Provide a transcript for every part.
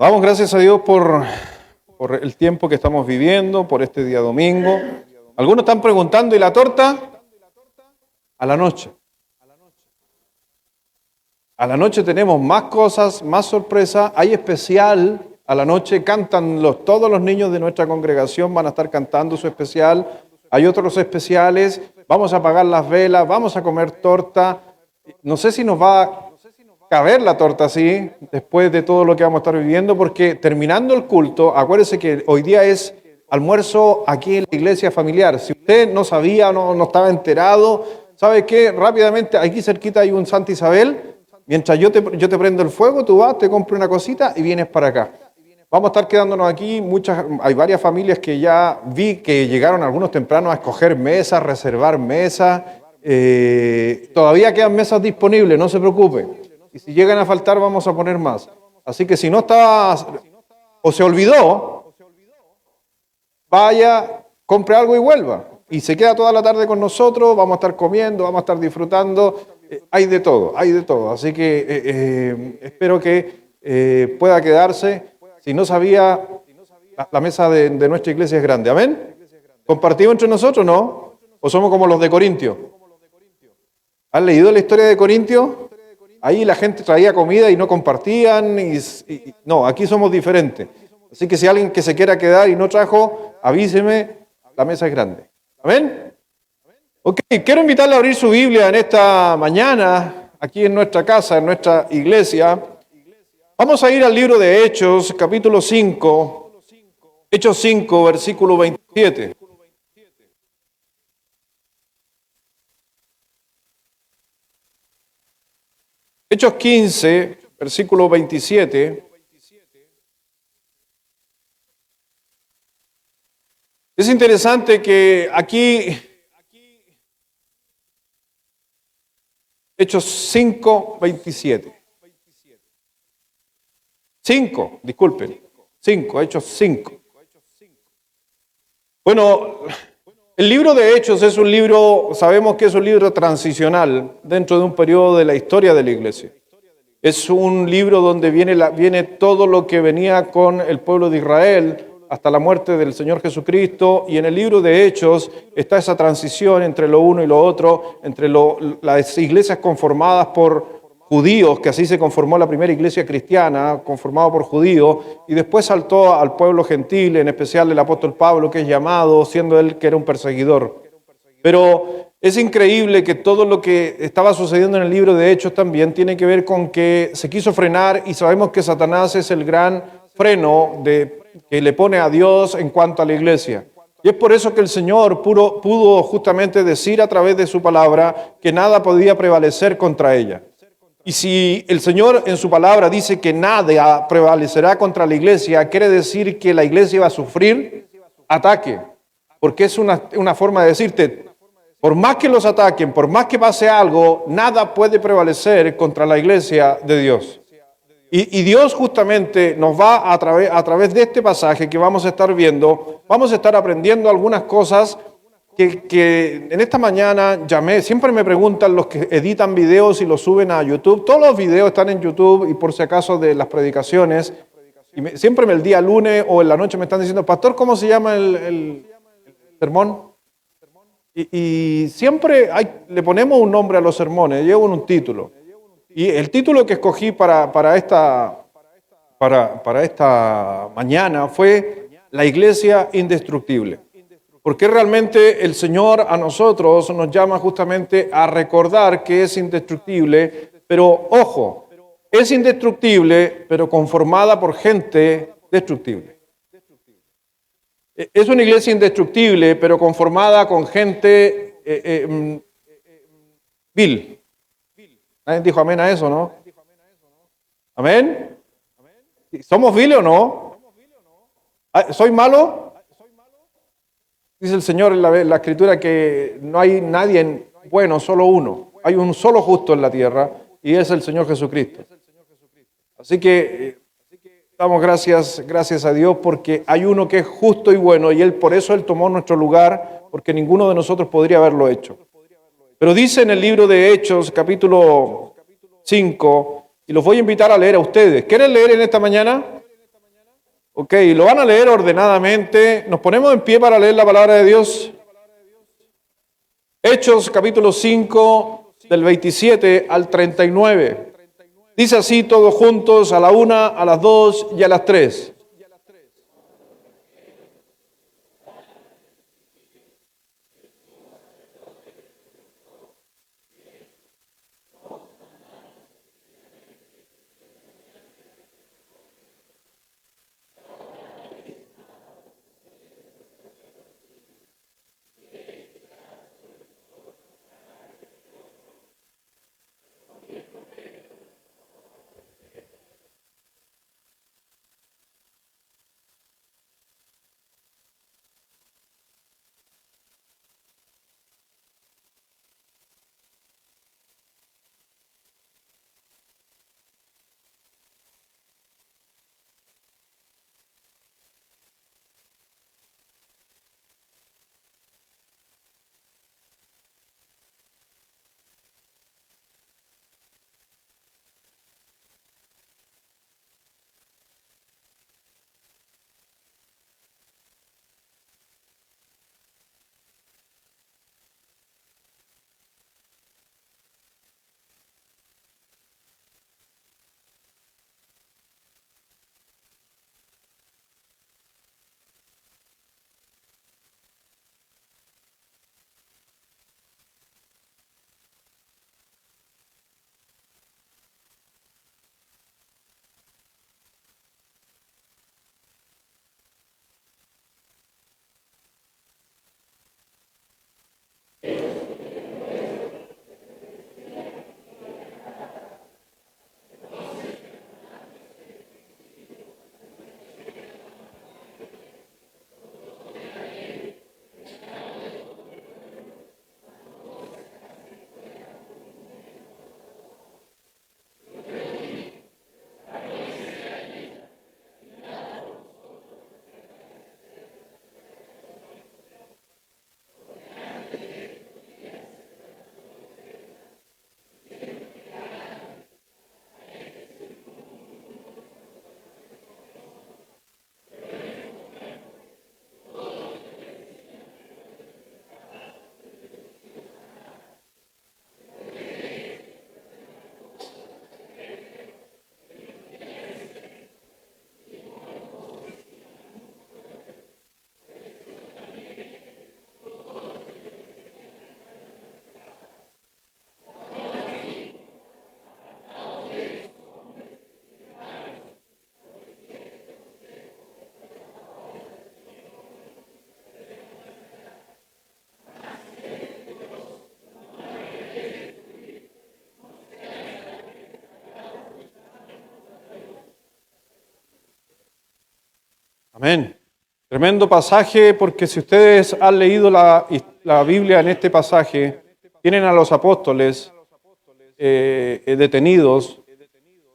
Damos gracias a Dios por el tiempo que estamos viviendo, por este día domingo. Algunos están preguntando, ¿y la torta? A la noche. A la noche tenemos más cosas, más sorpresas. Hay especial. A la noche cantan todos los niños de nuestra congregación, van a estar cantando su especial. Hay otros especiales. Vamos a apagar las velas, vamos a comer torta. No sé si nos va a caber la torta así, después de todo lo que vamos a estar viviendo, porque terminando el culto, acuérdese que hoy día es almuerzo aquí en la iglesia familiar. Si usted no sabía, no estaba enterado, ¿sabe qué? Rápidamente, aquí cerquita hay un Santa Isabel. Mientras yo te prendo el fuego, tú vas, te compro una cosita y vienes para acá. Vamos a estar quedándonos aquí. Hay varias familias que ya vi que llegaron algunos tempranos a escoger mesas, reservar mesas. Todavía quedan mesas disponibles, no se preocupe. Y si llegan a faltar, vamos a poner más. Así que si no está o se olvidó, vaya, compre algo y vuelva. Y se queda toda la tarde con nosotros, vamos a estar comiendo, vamos a estar disfrutando. Hay de todo, hay de todo. Así que espero que pueda quedarse. Si no sabía, la mesa de nuestra iglesia es grande. ¿Amén? ¿Compartimos entre nosotros, no? ¿O somos como los de Corintio? ¿Han leído la historia de Corintio? Ahí la gente traía comida y no compartían. No, aquí somos diferentes. Así que si alguien que se quiera quedar y no trajo, avíseme, la mesa es grande. ¿Amén? Ok, quiero invitarle a abrir su Biblia en esta mañana, aquí en nuestra casa, en nuestra iglesia. Vamos a ir al libro de Hechos, capítulo 5, Hechos 5, versículo 27. Hechos 15, versículo 27. Es interesante que aquí, Hechos 5, 27. 5, disculpen. 5, Hechos 5. Bueno, el libro de Hechos es un libro, sabemos que es un libro transicional dentro de un periodo de la historia de la iglesia. Es un libro donde viene todo lo que venía con el pueblo de Israel hasta la muerte del Señor Jesucristo, y en el libro de Hechos está esa transición entre lo uno y lo otro, entre las iglesias conformadas por judíos, que así se conformó la primera iglesia cristiana, conformada por judíos, y después saltó al pueblo gentil, en especial el apóstol Pablo, que es llamado, siendo él que era un perseguidor. Pero es increíble que todo lo que estaba sucediendo en el libro de Hechos también tiene que ver con que se quiso frenar, y sabemos que Satanás es el gran freno que le pone a Dios en cuanto a la iglesia. Y es por eso que el Señor pudo justamente decir a través de su palabra que nada podía prevalecer contra ella. Y si el Señor en su palabra dice que nada prevalecerá contra la iglesia, quiere decir que la iglesia va a sufrir ataque. Porque es una forma de decirte, por más que los ataquen, por más que pase algo, nada puede prevalecer contra la iglesia de Dios. Y Dios justamente nos va a través de este pasaje que vamos a estar viendo, vamos a estar aprendiendo algunas cosas que en esta mañana siempre me preguntan los que editan videos y los suben a YouTube. Todos los videos están en YouTube, y por si acaso de las predicaciones, y siempre el día lunes o en la noche me están diciendo, pastor, ¿cómo se llama el sermón? Y siempre le ponemos un nombre a los sermones, llevan un título. Y el título que escogí para esta mañana fue La Iglesia Indestructible. Porque realmente el Señor a nosotros nos llama justamente a recordar que es indestructible, pero ojo, es indestructible, pero conformada por gente destructible. Es una iglesia indestructible, pero conformada con gente vil. ¿Nadie dijo amén a eso, no? ¿Amén? ¿Somos viles o no? ¿Soy malo? Dice el Señor en la Escritura que no hay nadie bueno, solo uno. Hay un solo justo en la tierra, y es el Señor Jesucristo. Así que damos gracias a Dios, porque hay uno que es justo y bueno, y por eso Él tomó nuestro lugar, porque ninguno de nosotros podría haberlo hecho. Pero dice en el libro de Hechos, capítulo 5, y los voy a invitar a leer a ustedes. ¿Quieren leer en esta mañana? Ok, lo van a leer ordenadamente. Nos ponemos en pie para leer la palabra de Dios. Hechos capítulo 5, del 27 al 39. Dice así todos juntos, a la 1, a las 2 y a las 3. Amén. Tremendo pasaje, porque si ustedes han leído la Biblia en este pasaje, tienen a los apóstoles detenidos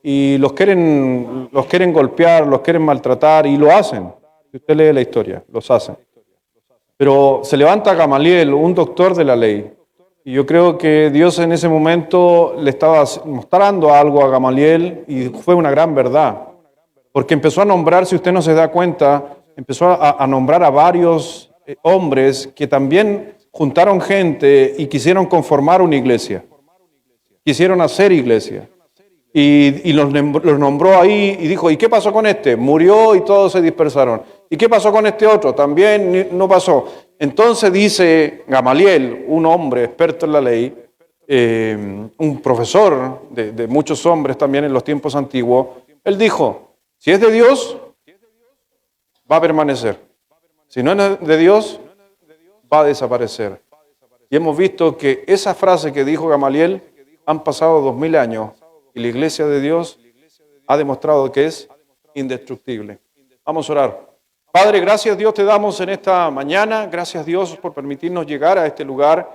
y los quieren golpear, los quieren maltratar y lo hacen. Si usted lee la historia, los hacen. Pero se levanta Gamaliel, un doctor de la ley, y yo creo que Dios en ese momento le estaba mostrando algo a Gamaliel y fue una gran verdad. Porque empezó a nombrar, si usted no se da cuenta, empezó a nombrar a varios hombres que también juntaron gente y quisieron conformar una iglesia. Quisieron hacer iglesia. Y los nombró ahí y dijo, ¿y qué pasó con este? Murió y todos se dispersaron. ¿Y qué pasó con este otro? También no pasó. Entonces dice Gamaliel, un hombre experto en la ley, un profesor de muchos hombres también en los tiempos antiguos, él dijo, si es de Dios, va a permanecer. Si no es de Dios, va a desaparecer. Y hemos visto que esa frase que dijo Gamaliel, han pasado 2000 años y la iglesia de Dios ha demostrado que es indestructible. Vamos a orar. Padre, gracias Dios te damos en esta mañana. Gracias Dios por permitirnos llegar a este lugar.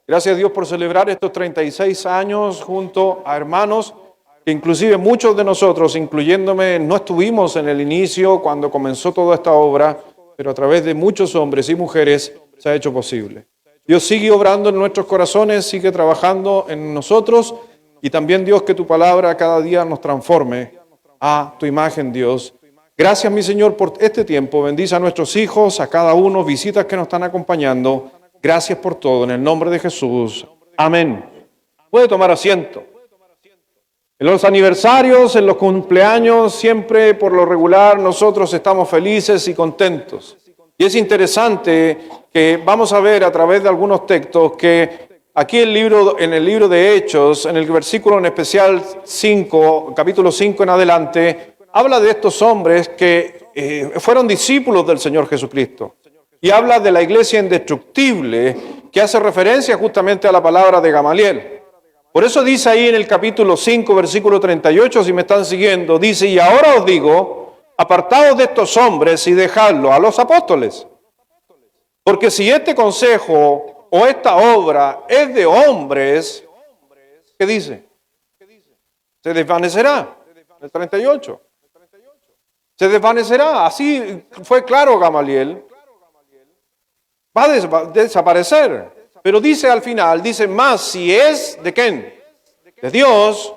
Gracias Dios por celebrar estos 36 años junto a hermanos que inclusive muchos de nosotros, incluyéndome, no estuvimos en el inicio cuando comenzó toda esta obra, pero a través de muchos hombres y mujeres se ha hecho posible. Dios sigue obrando en nuestros corazones, sigue trabajando en nosotros y también Dios que tu palabra cada día nos transforme a tu imagen, Dios, Gracias, mi Señor, por este tiempo. Bendice a nuestros hijos, a cada uno, visitas que nos están acompañando. Gracias por todo, en el nombre de Jesús. Amén. Puede tomar asiento. En los aniversarios, en los cumpleaños, siempre por lo regular nosotros estamos felices y contentos. Y es interesante que vamos a ver a través de algunos textos que aquí en el libro de Hechos, en el versículo en especial 5, capítulo 5 en adelante, habla de estos hombres que fueron discípulos del Señor Jesucristo. Y habla de la iglesia indestructible, que hace referencia justamente a la palabra de Gamaliel. Por eso dice ahí en el capítulo 5, versículo 38, si me están siguiendo, dice, y ahora os digo, apartaos de estos hombres y dejadlo a los apóstoles. Porque si este consejo o esta obra es de hombres, ¿qué dice? Se desvanecerá. El 38. Se desvanecerá. Así fue claro Gamaliel. Va a desaparecer. Pero dice al final, dice, más si es de quién, de Dios,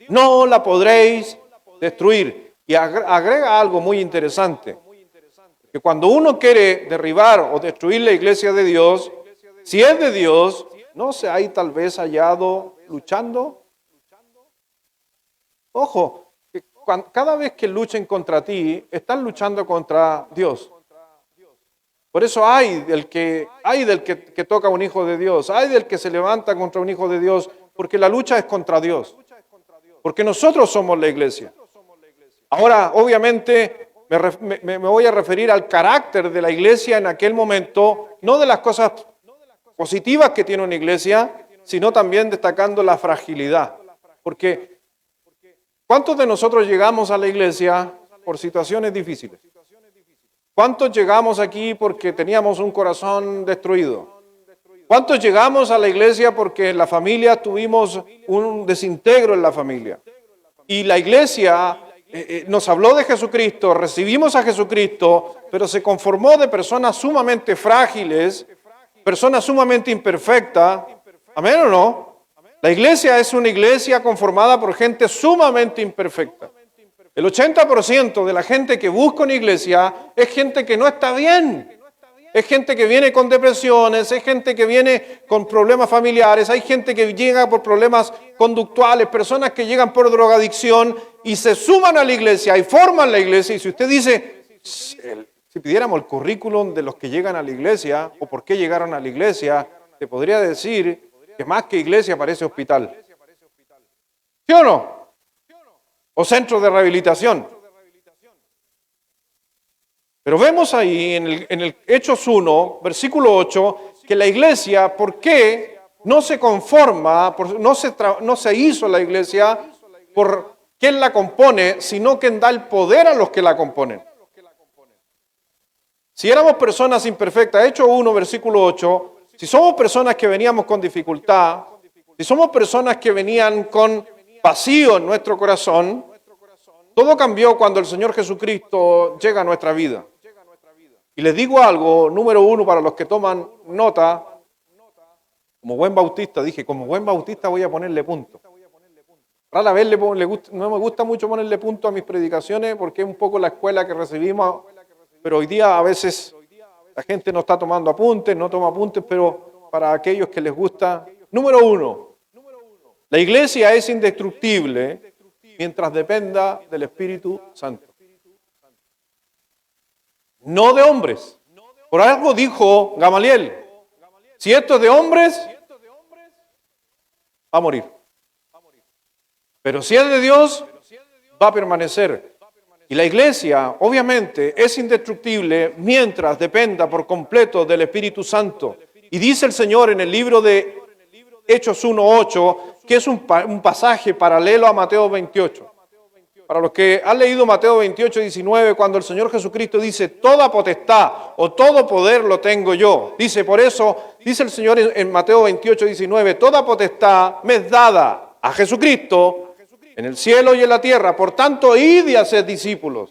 no la podréis destruir. Y agrega algo muy interesante, que cuando uno quiere derribar o destruir la iglesia de Dios, si es de Dios, ¿no se hay tal vez hallado luchando? Ojo, que cada vez que luchen contra ti, están luchando contra Dios. Por eso hay del que toca a un hijo de Dios, hay del que se levanta contra un hijo de Dios, porque la lucha es contra Dios, porque nosotros somos la iglesia. Ahora, obviamente, me voy a referir al carácter de la iglesia en aquel momento, no de las cosas positivas que tiene una iglesia, sino también destacando la fragilidad. Porque, ¿cuántos de nosotros llegamos a la iglesia por situaciones difíciles? ¿Cuántos llegamos aquí porque teníamos un corazón destruido? ¿Cuántos llegamos a la iglesia porque en la familia tuvimos un desintegro en la familia? Y la iglesia nos habló de Jesucristo, recibimos a Jesucristo, pero se conformó de personas sumamente frágiles, personas sumamente imperfectas. ¿Amén o no? La iglesia es una iglesia conformada por gente sumamente imperfecta. El 80% de la gente que busca una iglesia es gente que no está bien. Es gente que viene con depresiones, es gente que viene con problemas familiares, hay gente que llega por problemas conductuales, personas que llegan por drogadicción y se suman a la iglesia y forman la iglesia. Y si usted dice, si pidiéramos el currículum de los que llegan a la iglesia o por qué llegaron a la iglesia, te podría decir que más que iglesia parece hospital. ¿Sí o no? O centro de rehabilitación. Pero vemos ahí en el Hechos 1, versículo 8, que la iglesia, ¿por qué no se conforma, no se hizo la iglesia por quien la compone, sino quien da el poder a los que la componen? Si éramos personas imperfectas, Hechos 1, versículo 8, si somos personas que veníamos con dificultad, si somos personas que venían con vacío en nuestro corazón, todo cambió cuando el Señor Jesucristo llega a nuestra vida. Y les digo algo, número uno, para los que toman nota, como buen bautista, dije, como buen bautista voy a ponerle punto. Rara vez no me gusta mucho ponerle punto a mis predicaciones porque es un poco la escuela que recibimos, pero hoy día a veces la gente no está tomando apuntes, no toma apuntes, pero para aquellos que les gusta, número uno, la iglesia es indestructible mientras dependa del Espíritu Santo. No de hombres. Por algo dijo Gamaliel, si esto es de hombres, va a morir. Pero si es de Dios, va a permanecer. Y la iglesia, obviamente, es indestructible mientras dependa por completo del Espíritu Santo. Y dice el Señor en el libro de Hechos 1:8, que es un pasaje paralelo a Mateo 28. Para los que han leído Mateo 28:19, cuando el Señor Jesucristo dice, toda potestad o todo poder lo tengo yo. Dice, por eso, dice el Señor en Mateo 28:19, toda potestad me es dada a Jesucristo en el cielo y en la tierra. Por tanto, id y haced discípulos.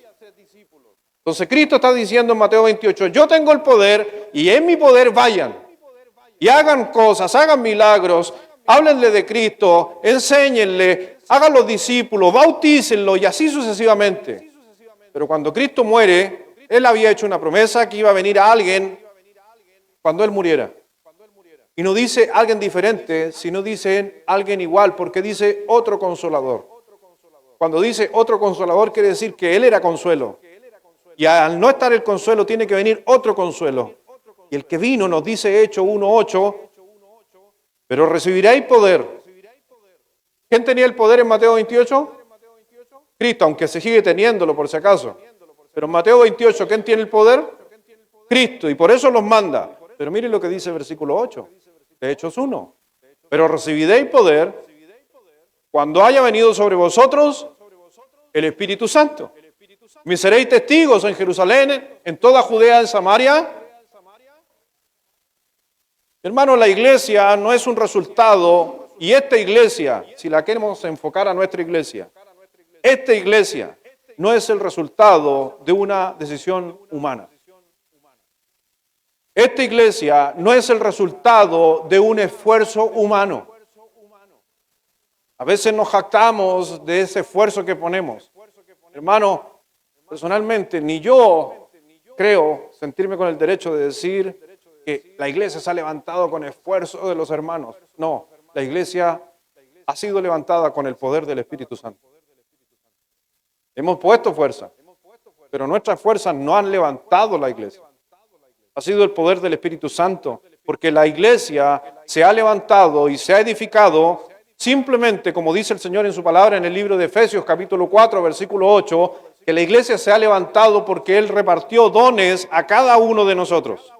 Entonces Cristo está diciendo en Mateo 28, yo tengo el poder y en mi poder vayan. Y hagan cosas, hagan milagros, háblenle de Cristo, enséñenle, hagan los discípulos, bautícenlo y así sucesivamente. Pero cuando Cristo muere, Él había hecho una promesa que iba a venir a alguien cuando Él muriera. Y no dice alguien diferente, sino dice alguien igual, porque dice otro consolador. Cuando dice otro consolador quiere decir que Él era consuelo. Y al no estar el consuelo tiene que venir otro consuelo. Y el que vino nos dice Hechos 1:8, pero recibiréis poder. ¿Quién tenía el poder en Mateo 28? Cristo, aunque se sigue teniéndolo por si acaso. Pero en Mateo 28, ¿quién tiene el poder? Cristo, y por eso los manda. Pero mire lo que dice el versículo 8 de Hechos 1. Pero recibiréis poder cuando haya venido sobre vosotros el Espíritu Santo. Me seréis testigos en Jerusalén, en toda Judea, en Samaria. Hermano, la iglesia no es un resultado, y esta iglesia, si la queremos enfocar a nuestra iglesia, esta iglesia no es el resultado de una decisión humana. Esta iglesia no es el resultado de un esfuerzo humano. A veces nos jactamos de ese esfuerzo que ponemos. Hermano, personalmente, ni yo creo sentirme con el derecho de decir que la iglesia se ha levantado con esfuerzo de los hermanos. No, la iglesia ha sido levantada con el poder del Espíritu Santo. Hemos puesto fuerza, pero nuestras fuerzas no han levantado la iglesia. Ha sido el poder del Espíritu Santo, porque la iglesia se ha levantado y se ha edificado simplemente, como dice el Señor en su palabra en el libro de Efesios capítulo 4, versículo 8, que la iglesia se ha levantado porque Él repartió dones a cada uno de nosotros.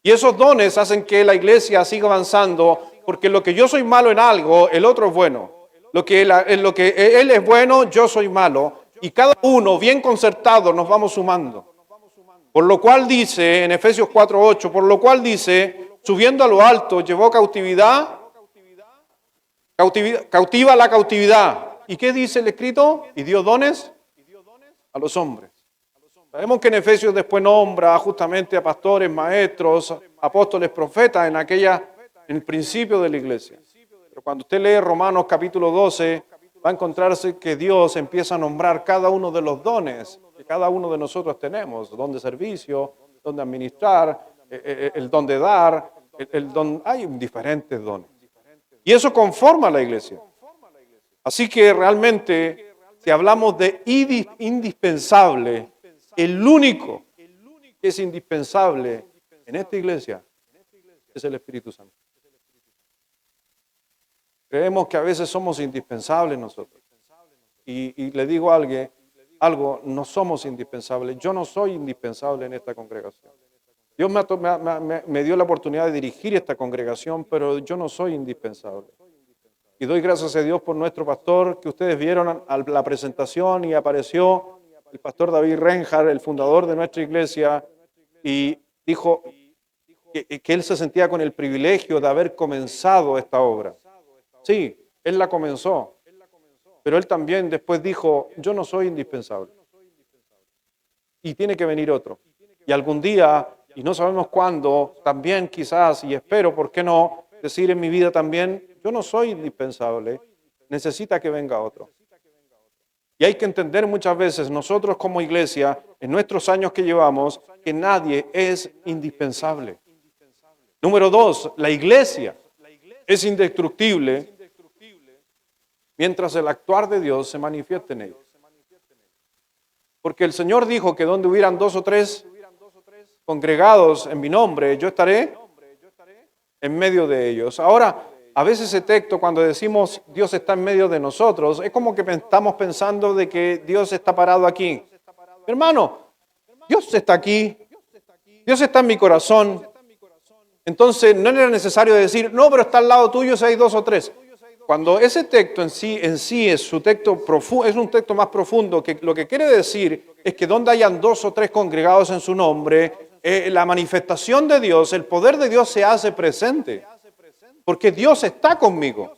Y esos dones hacen que la iglesia siga avanzando, porque lo que yo soy malo en algo, el otro es bueno. En lo que Él es bueno, yo soy malo. Y cada uno, bien concertado, nos vamos sumando. Por lo cual dice, en Efesios 4:8, por lo cual dice, subiendo a lo alto, llevó cautiva la cautividad. ¿Y qué dice el escrito? Y dio dones a los hombres. Sabemos que en Efesios después nombra justamente a pastores, maestros, apóstoles, profetas en el principio de la iglesia. Pero cuando usted lee Romanos capítulo 12, va a encontrarse que Dios empieza a nombrar cada uno de los dones que cada uno de nosotros tenemos. Don de servicio, don de administrar, el don de dar, hay diferentes dones. Y eso conforma a la iglesia. Así que realmente, si hablamos de indispensable, el único que es indispensable en esta iglesia es el Espíritu Santo. Creemos que a veces somos indispensables nosotros. Y le digo a alguien, no somos indispensables. Yo no soy indispensable en esta congregación. Dios me dio la oportunidad de dirigir esta congregación, pero yo no soy indispensable. Y doy gracias a Dios por nuestro pastor, que ustedes vieron a la presentación y apareció el pastor David Reinhardt, el fundador de nuestra iglesia, y dijo que él se sentía con el privilegio de haber comenzado esta obra. Sí, él la comenzó, pero él también después dijo, yo no soy indispensable. Y tiene que venir otro. Y algún día, y no sabemos cuándo, también quizás, y espero, ¿por qué no?, decir en mi vida también, yo no soy indispensable, necesita que venga otro. Y hay que entender muchas veces, nosotros como iglesia, en nuestros años que llevamos, que nadie es indispensable. Número 2, la iglesia es indestructible mientras el actuar de Dios se manifieste en ellos. Porque el Señor dijo que donde hubieran 2 o 3 congregados en mi nombre, yo estaré en medio de ellos. Ahora, a veces ese texto, cuando decimos Dios está en medio de nosotros, es como que estamos pensando de que Dios está parado aquí. Hermano, Dios está aquí, Dios está en mi corazón. Entonces, no era necesario decir, no, pero está al lado tuyo si hay 2 o 3. Cuando ese texto en sí es su texto es un texto más profundo, que lo que quiere decir es que donde hayan 2 o 3 congregados en su nombre, la manifestación de Dios, el poder de Dios se hace presente. Porque Dios está conmigo.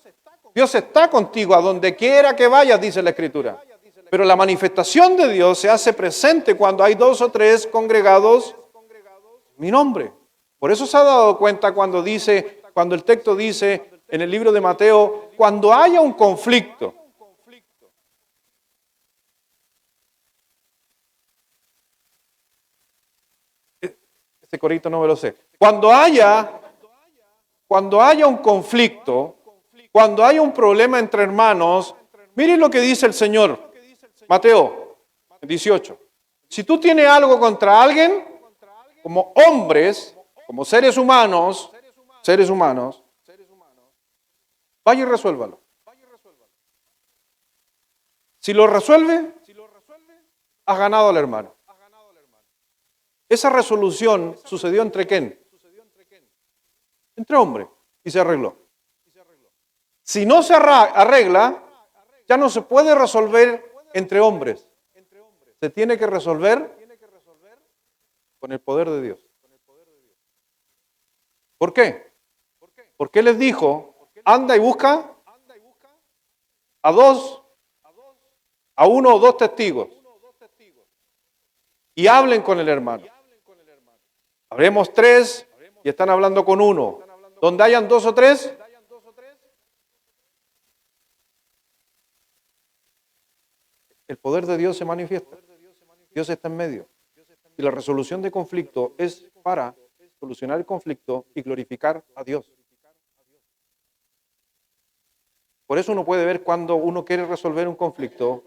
Dios está contigo a donde quiera que vayas, dice la Escritura. Pero la manifestación de Dios se hace presente cuando hay 2 o 3 congregados en mi nombre. Por eso se ha dado cuenta cuando el texto dice en el libro de Mateo, cuando haya un conflicto, Ese corito no me lo sé. Cuando haya un conflicto, cuando haya un problema entre hermanos, miren lo que dice el Señor. Mateo 18. Si tú tienes algo contra alguien, como hombres, como seres humanos, vaya y resuélvalo. Si lo resuelve, has ganado al hermano. Esa resolución sucedió entre quién? Entre hombres, y se arregló. Si no se arregla, ya no se puede resolver entre hombres. Se tiene que resolver con el poder de Dios. ¿Por qué? Porque Él les dijo, anda y busca a uno o dos testigos y hablen con el hermano. Habremos 3 y están hablando con uno. Donde hayan 2 o 3, el poder de Dios se manifiesta. Dios está en medio. Y la resolución de conflicto es para solucionar el conflicto y glorificar a Dios. Por eso uno puede ver cuando uno quiere resolver un conflicto,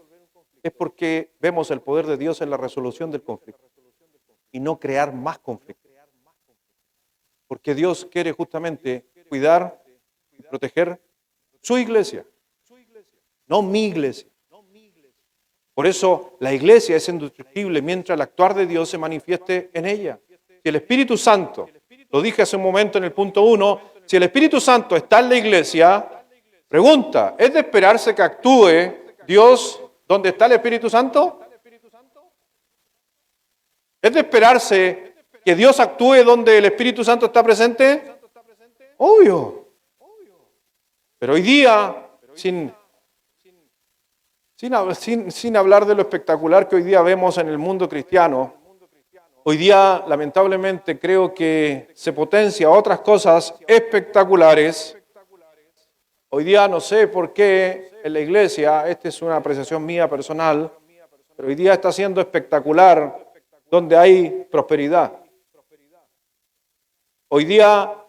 es porque vemos el poder de Dios en la resolución del conflicto y no crear más conflictos. Porque Dios quiere justamente cuidar y proteger su iglesia, no mi iglesia. Por eso la iglesia es indestructible mientras el actuar de Dios se manifieste en ella. Si el Espíritu Santo, lo dije hace un momento en el punto 1, si el Espíritu Santo está en la iglesia, pregunta, ¿es de esperarse que actúe Dios donde está el Espíritu Santo? ¿Es de esperarse que Dios actúe donde el Espíritu Santo está presente? Obvio. Pero hoy día, sin hablar de lo espectacular que hoy día vemos en el mundo cristiano, hoy día lamentablemente creo que se potencia otras cosas espectaculares. Hoy día no sé por qué en la iglesia, esta es una apreciación mía personal, pero hoy día está siendo espectacular donde hay prosperidad. Hoy día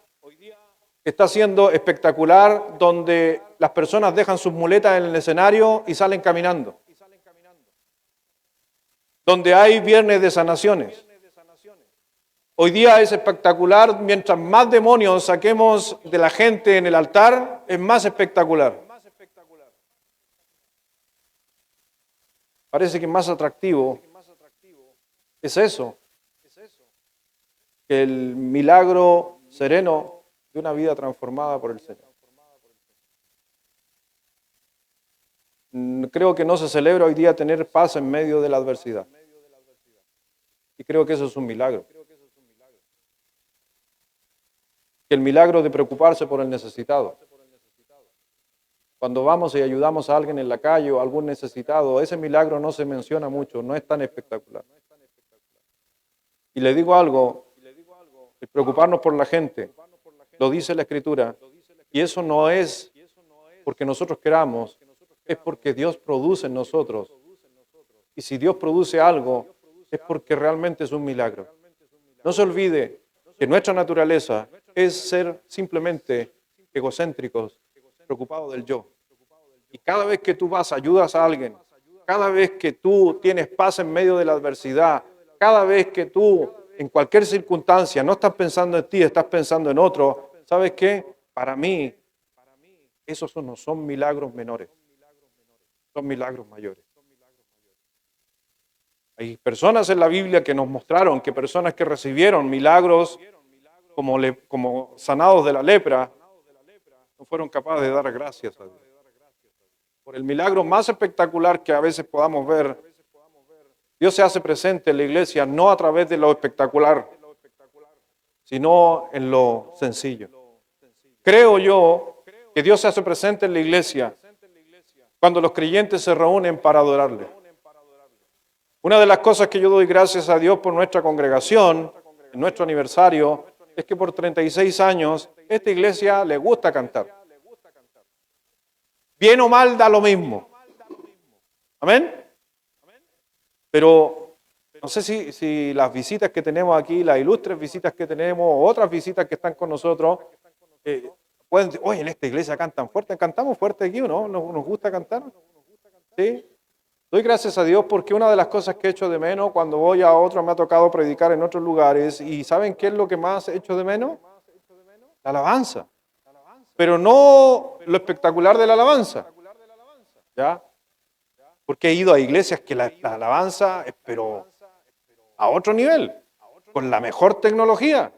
está siendo espectacular donde las personas dejan sus muletas en el escenario y salen caminando. Donde hay viernes de sanaciones. Hoy día es espectacular, mientras más demonios saquemos de la gente en el altar, es más espectacular. Parece que más atractivo es eso, que el milagro sereno de una vida transformada por el Señor. Creo que no se celebra hoy día tener paz en medio de la adversidad. Y creo que eso es un milagro. Que el milagro de preocuparse por el necesitado. Cuando vamos y ayudamos a alguien en la calle o a algún necesitado, ese milagro no se menciona mucho, no es tan espectacular. Y le digo algo, el preocuparnos por la gente, lo dice la Escritura, y eso no es porque nosotros queramos, es porque Dios produce en nosotros. Y si Dios produce algo, es porque realmente es un milagro. No se olvide que nuestra naturaleza es ser simplemente egocéntricos, preocupados del yo. Y cada vez que tú vas, ayudas a alguien, cada vez que tú tienes paz en medio de la adversidad, cada vez que tú, en cualquier circunstancia, no estás pensando en ti, estás pensando en otro, ¿sabes qué? Para mí, esos no son milagros menores, son milagros mayores. Hay personas en la Biblia que nos mostraron que personas que recibieron milagros como sanados de la lepra, no fueron capaces de dar gracias a Dios. Por el milagro más espectacular que a veces podamos ver, Dios se hace presente en la iglesia no a través de lo espectacular, sino en lo sencillo. Creo yo que Dios se hace presente en la iglesia cuando los creyentes se reúnen para adorarle. Una de las cosas que yo doy gracias a Dios por nuestra congregación, en nuestro aniversario, es que por 36 años esta iglesia le gusta cantar. Bien o mal da lo mismo. Amén. Pero No sé si las visitas que tenemos aquí, las ilustres visitas que tenemos, o otras visitas que están con nosotros, pueden decir, oye, en esta iglesia cantan fuerte, ¿cantamos fuerte aquí o no? ¿Nos gusta cantar? ¿Sí? Doy gracias a Dios porque una de las cosas que echo de menos cuando voy a otro, me ha tocado predicar en otros lugares, y ¿saben qué es lo que más echo de menos? La alabanza. Pero no lo espectacular de la alabanza, ¿ya? Porque he ido a iglesias que la alabanza es pero a otro nivel, con la mejor tecnología.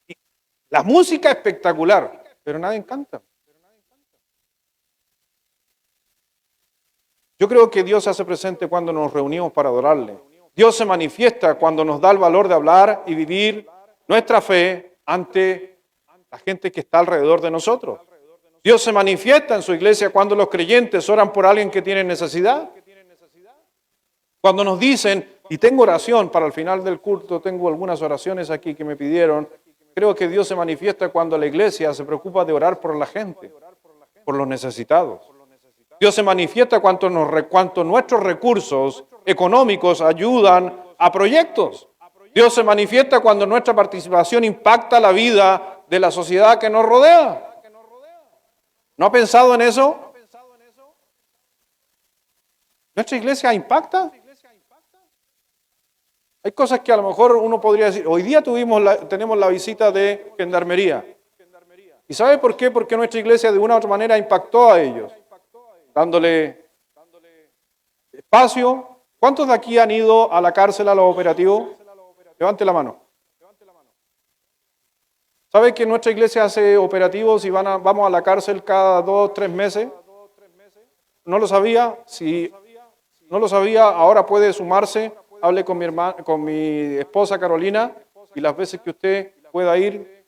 Y la música espectacular, pero nadie canta. Yo creo que Dios se hace presente cuando nos reunimos para adorarle. Dios se manifiesta cuando nos da el valor de hablar y vivir nuestra fe ante la gente que está alrededor de nosotros. Dios se manifiesta en su iglesia cuando los creyentes oran por alguien que tiene necesidad. Cuando nos dicen, y tengo oración para el final del culto, tengo algunas oraciones aquí que me pidieron, creo que Dios se manifiesta cuando la iglesia se preocupa de orar por la gente, por los necesitados. Dios se manifiesta cuanto nuestros recursos económicos ayudan a proyectos. Dios se manifiesta cuando nuestra participación impacta la vida de la sociedad que nos rodea. ¿No ha pensado en eso? ¿Nuestra iglesia impacta? Hay cosas que a lo mejor uno podría decir, hoy día tenemos la visita de Gendarmería. ¿Y sabe por qué? Porque nuestra iglesia de una u otra manera impactó a ellos, dándole espacio. ¿Cuántos de aquí han ido a la cárcel a los operativos? Levante la mano. ¿Sabe que nuestra iglesia hace operativos y vamos a la cárcel cada 2 o 3 meses? ¿No lo sabía? Si no lo sabía, ahora puede sumarse. Hable con mi esposa Carolina, y las veces que usted pueda ir,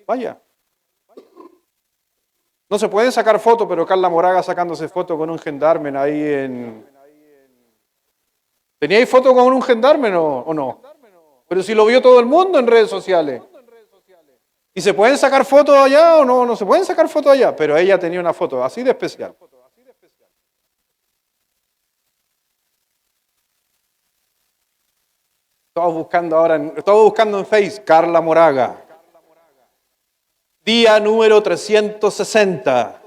vaya. No se pueden sacar fotos, pero Carla Moraga sacándose fotos con un gendarme ahí en... ¿Teníais fotos con un gendarme o no? Pero si lo vio todo el mundo en redes sociales. ¿Y se pueden sacar fotos allá o no? No se pueden sacar fotos allá, pero ella tenía una foto así de especial. Estaba buscando en Face, Carla Moraga. Día número 360.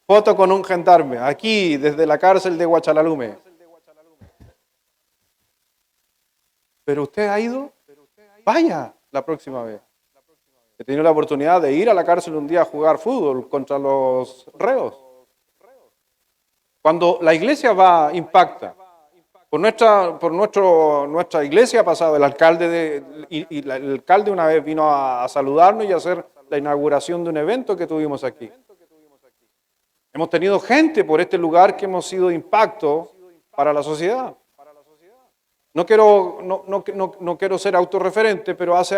Foto con un gendarme, aquí desde la cárcel de Huachalalume. ¿Pero usted ha ido? Vaya la próxima vez. He tenido la oportunidad de ir a la cárcel un día a jugar fútbol contra los reos. Cuando la iglesia impacta. Por nuestra iglesia ha pasado, el alcalde una vez vino a saludarnos y a hacer la inauguración de un evento que tuvimos aquí. Hemos tenido gente por este lugar que hemos sido impacto para la sociedad. No quiero ser autorreferente, pero hace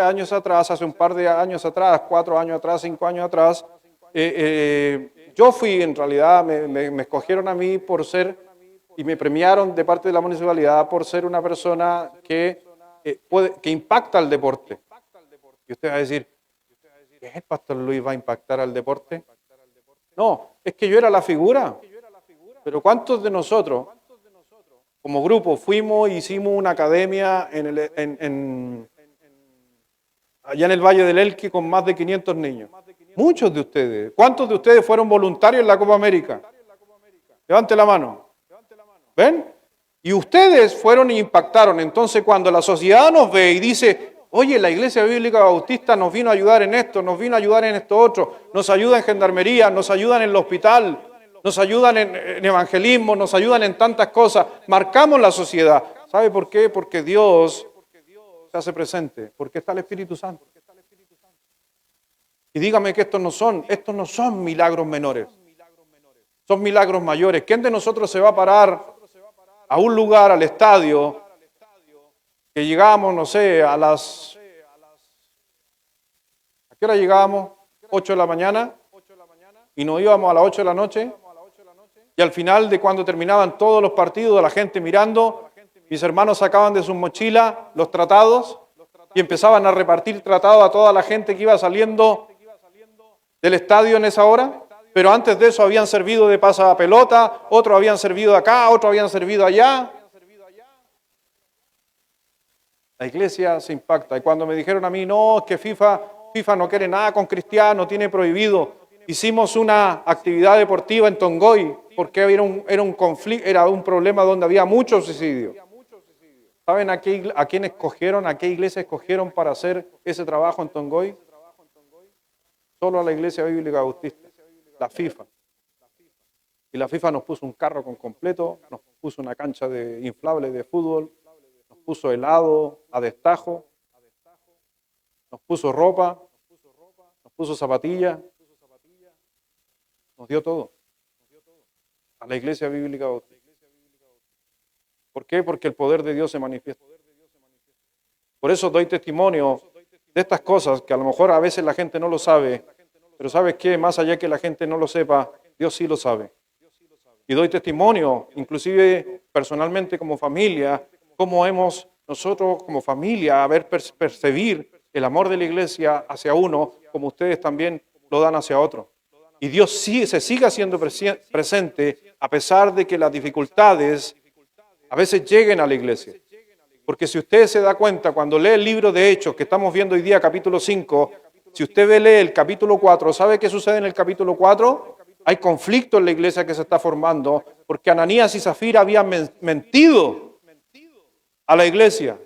un par de años atrás, 4 años atrás, 5 años atrás, yo fui, en realidad, me escogieron a mí por ser... Y me premiaron de parte de la municipalidad por ser una persona que impacta al deporte. Y usted va a decir, ¿qué el pastor Luis va a impactar al deporte? No, es que yo era la figura. Pero ¿cuántos de nosotros, como grupo, hicimos una academia allá en el Valle del Elqui con más de 500 niños? Muchos de ustedes. ¿Cuántos de ustedes fueron voluntarios en la Copa América? Levante la mano. ¿Ven? Y ustedes fueron y impactaron. Entonces, cuando la sociedad nos ve y dice, oye, la Iglesia Bíblica Bautista nos vino a ayudar en esto, nos vino a ayudar en esto otro, nos ayuda en gendarmería, nos ayudan en el hospital, nos ayudan en evangelismo, nos ayudan en tantas cosas, marcamos la sociedad. ¿Sabe por qué? Porque Dios se hace presente, porque está el Espíritu Santo. Y dígame que estos no son milagros menores, son milagros mayores. ¿Quién de nosotros se va a parar a un lugar, al estadio, que llegamos, no sé, ¿a qué hora llegábamos? 8 de la mañana, y nos íbamos a las 8 de la noche, y al final de cuando terminaban todos los partidos, la gente mirando, mis hermanos sacaban de sus mochilas los tratados, y empezaban a repartir tratados a toda la gente que iba saliendo del estadio en esa hora. Pero antes de eso habían servido de pasapelota, otros habían servido acá, otros habían servido allá. La iglesia se impacta. Y cuando me dijeron a mí, no, es que FIFA no quiere nada con cristianos, tiene prohibido. Hicimos una actividad deportiva en Tongoy porque era un conflicto, era un problema donde había muchos suicidios. ¿Saben a quién escogieron, a qué iglesia escogieron para hacer ese trabajo en Tongoy? Solo a la Iglesia Bíblica Bautista, la FIFA. Y la FIFA nos puso un carro con completo, nos puso una cancha de inflable de fútbol, nos puso helado a destajo, nos puso ropa, nos puso zapatillas, nos dio todo. A la Iglesia Bíblica Bautista. ¿Por qué? Porque el poder de Dios se manifiesta. Por eso doy testimonio de estas cosas que a lo mejor a veces la gente no lo sabe, pero ¿sabes qué? Más allá que la gente no lo sepa, Dios sí lo sabe. Y doy testimonio, inclusive personalmente como familia, cómo hemos nosotros como familia percibir el amor de la iglesia hacia uno, como ustedes también lo dan hacia otro. Y Dios sí se sigue haciendo presente a pesar de que las dificultades a veces lleguen a la iglesia. Porque si usted se da cuenta, cuando lee el libro de Hechos, que estamos viendo hoy día, capítulo 5, si usted lee el capítulo 4, ¿sabe qué sucede en el capítulo 4? Hay conflicto en la iglesia que se está formando, porque Ananías y Zafira habían mentido a la iglesia,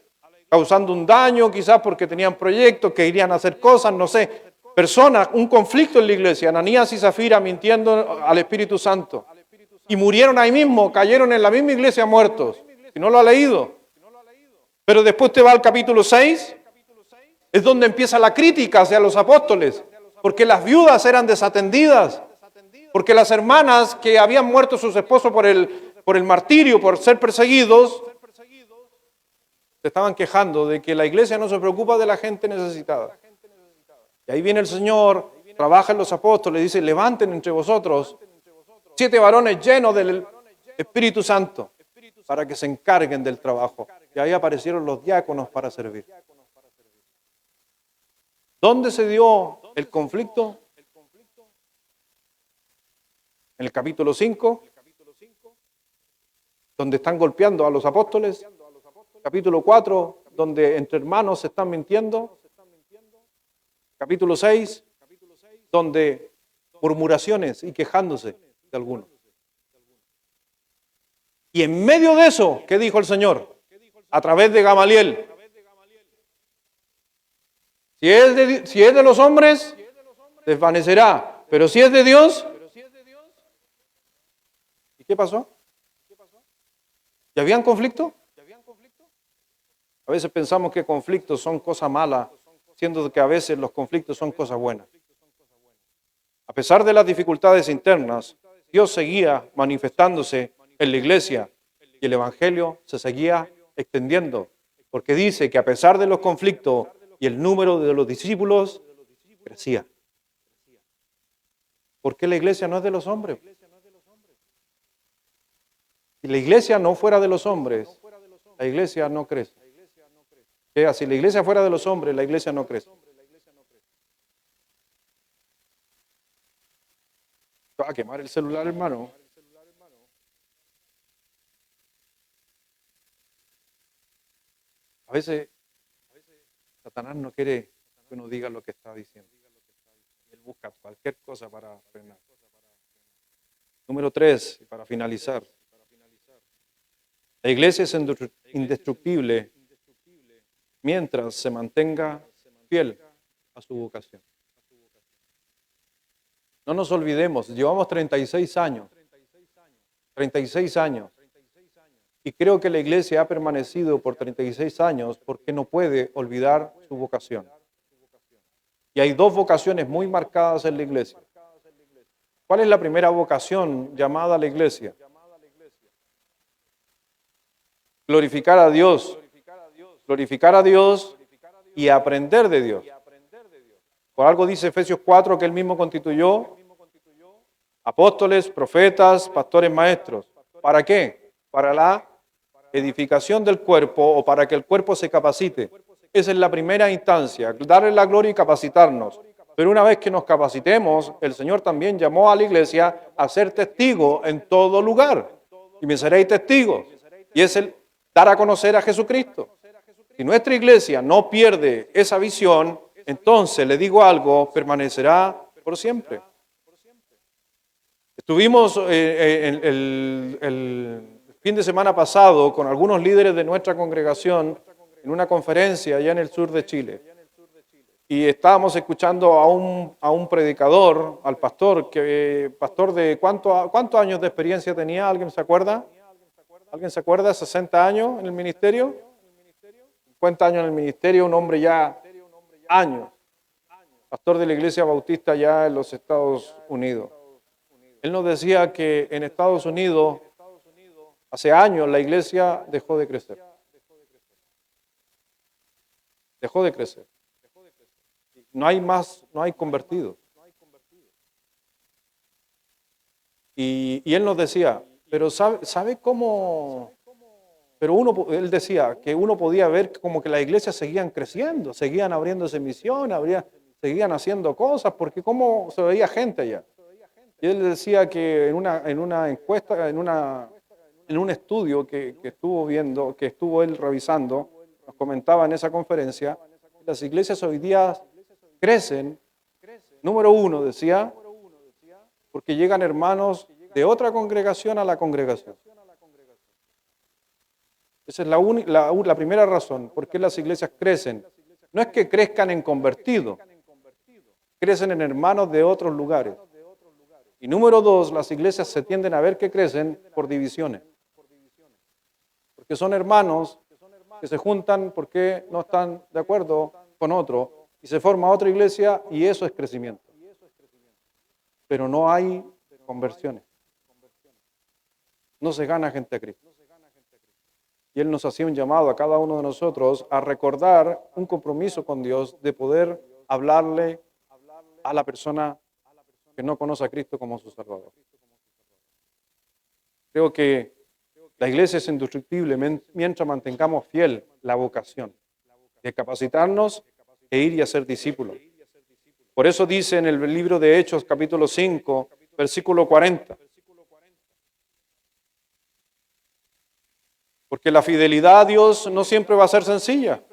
causando un daño, quizás porque tenían proyectos, que irían a hacer cosas, no sé. Personas, un conflicto en la iglesia, Ananías y Zafira mintiendo al Espíritu Santo. Y murieron ahí mismo, cayeron en la misma iglesia muertos. Si no lo ha leído. Pero después te va al capítulo 6, es donde empieza la crítica hacia los apóstoles, porque las viudas eran desatendidas, porque las hermanas que habían muerto sus esposos por el martirio, por ser perseguidos, se estaban quejando de que la iglesia no se preocupa de la gente necesitada. Y ahí viene el Señor, trabaja en los apóstoles, dice, levanten entre vosotros 7 varones llenos del Espíritu Santo para que se encarguen del trabajo. Y ahí aparecieron los diáconos para servir. ¿Dónde se dio el conflicto? En el capítulo 5, donde están golpeando a los apóstoles. Capítulo 4, donde entre hermanos se están mintiendo. Capítulo 6, donde murmuraciones y quejándose de algunos. Y en medio de eso, ¿qué dijo el Señor? A través de Gamaliel. Si es de los hombres, desvanecerá. Pero si es de Dios, ¿y qué pasó? ¿Ya habían conflicto? A veces pensamos que conflictos son cosas malas, siendo que a veces los conflictos son cosas buenas. A pesar de las dificultades internas, Dios seguía manifestándose en la iglesia y el Evangelio se seguía extendiendo, porque dice que a pesar de los conflictos y el número de los discípulos crecía. ¿Por qué la iglesia no es de los hombres? Si la iglesia no fuera de los hombres, la iglesia no crece. Si la iglesia fuera de los hombres, la iglesia no crece. Va a quemar el celular, hermano. A veces Satanás no quiere que uno diga lo que está diciendo. Él busca cualquier cosa para frenar. Número 3, para finalizar. La iglesia es indestructible mientras se mantenga fiel a su vocación. No nos olvidemos, llevamos 36 años. 36 años. Y creo que la iglesia ha permanecido por 36 años porque no puede olvidar su vocación. Y hay 2 vocaciones muy marcadas en la iglesia. ¿Cuál es la primera vocación llamada a la iglesia? Glorificar a Dios. Glorificar a Dios y aprender de Dios. Por algo dice Efesios 4 que él mismo constituyó apóstoles, profetas, pastores, maestros. ¿Para qué? Para la edificación del cuerpo o para que el cuerpo se capacite. Esa es la primera instancia, darle la gloria y capacitarnos. Pero una vez que nos capacitemos, el Señor también llamó a la iglesia a ser testigo en todo lugar. Y me seréis testigos. Y es el dar a conocer a Jesucristo. Si nuestra iglesia no pierde esa visión, entonces, le digo algo, permanecerá por siempre. Estuvimos el fin de semana pasado con algunos líderes de nuestra congregación en una conferencia allá en el sur de Chile. Y estábamos escuchando a un predicador, al pastor, pastor de ¿cuántos años de experiencia tenía? ¿Alguien se acuerda? ¿Alguien se acuerda? ¿60 años en el ministerio? 50 años en el ministerio, un hombre ya años. Pastor de la Iglesia Bautista ya en los Estados Unidos. Él nos decía que en Estados Unidos, hace años, la iglesia dejó de crecer. Dejó de crecer. No hay más, no hay convertidos. Y él nos decía, pero ¿sabe cómo? Pero él decía que uno podía ver como que las iglesias seguían creciendo, seguían abriéndose misiones, seguían haciendo cosas, porque cómo se veía gente allá. Y él decía que en una encuesta, en un estudio que estuvo viendo, que estuvo él revisando, nos comentaba en esa conferencia, las iglesias hoy día crecen, número uno, decía, porque llegan hermanos de otra congregación a la congregación. Esa es la primera razón, por qué las iglesias crecen. No es que crezcan en convertidos, crecen en hermanos de otros lugares. Y número dos, las iglesias se tienden a ver que crecen por divisiones. Porque son hermanos que se juntan porque no están de acuerdo con otro y se forma otra iglesia y eso es crecimiento. Pero no hay conversiones. No se gana gente a Cristo. Y Él nos hacía un llamado a cada uno de nosotros a recordar un compromiso con Dios de poder hablarle a la persona que no conoce a Cristo como su Salvador. Creo que la iglesia es indestructible mientras mantengamos fiel la vocación de capacitarnos e ir y hacer discípulos. Por eso dice en el libro de Hechos, capítulo 5, versículo 40. Porque la fidelidad a Dios no siempre va a ser sencilla.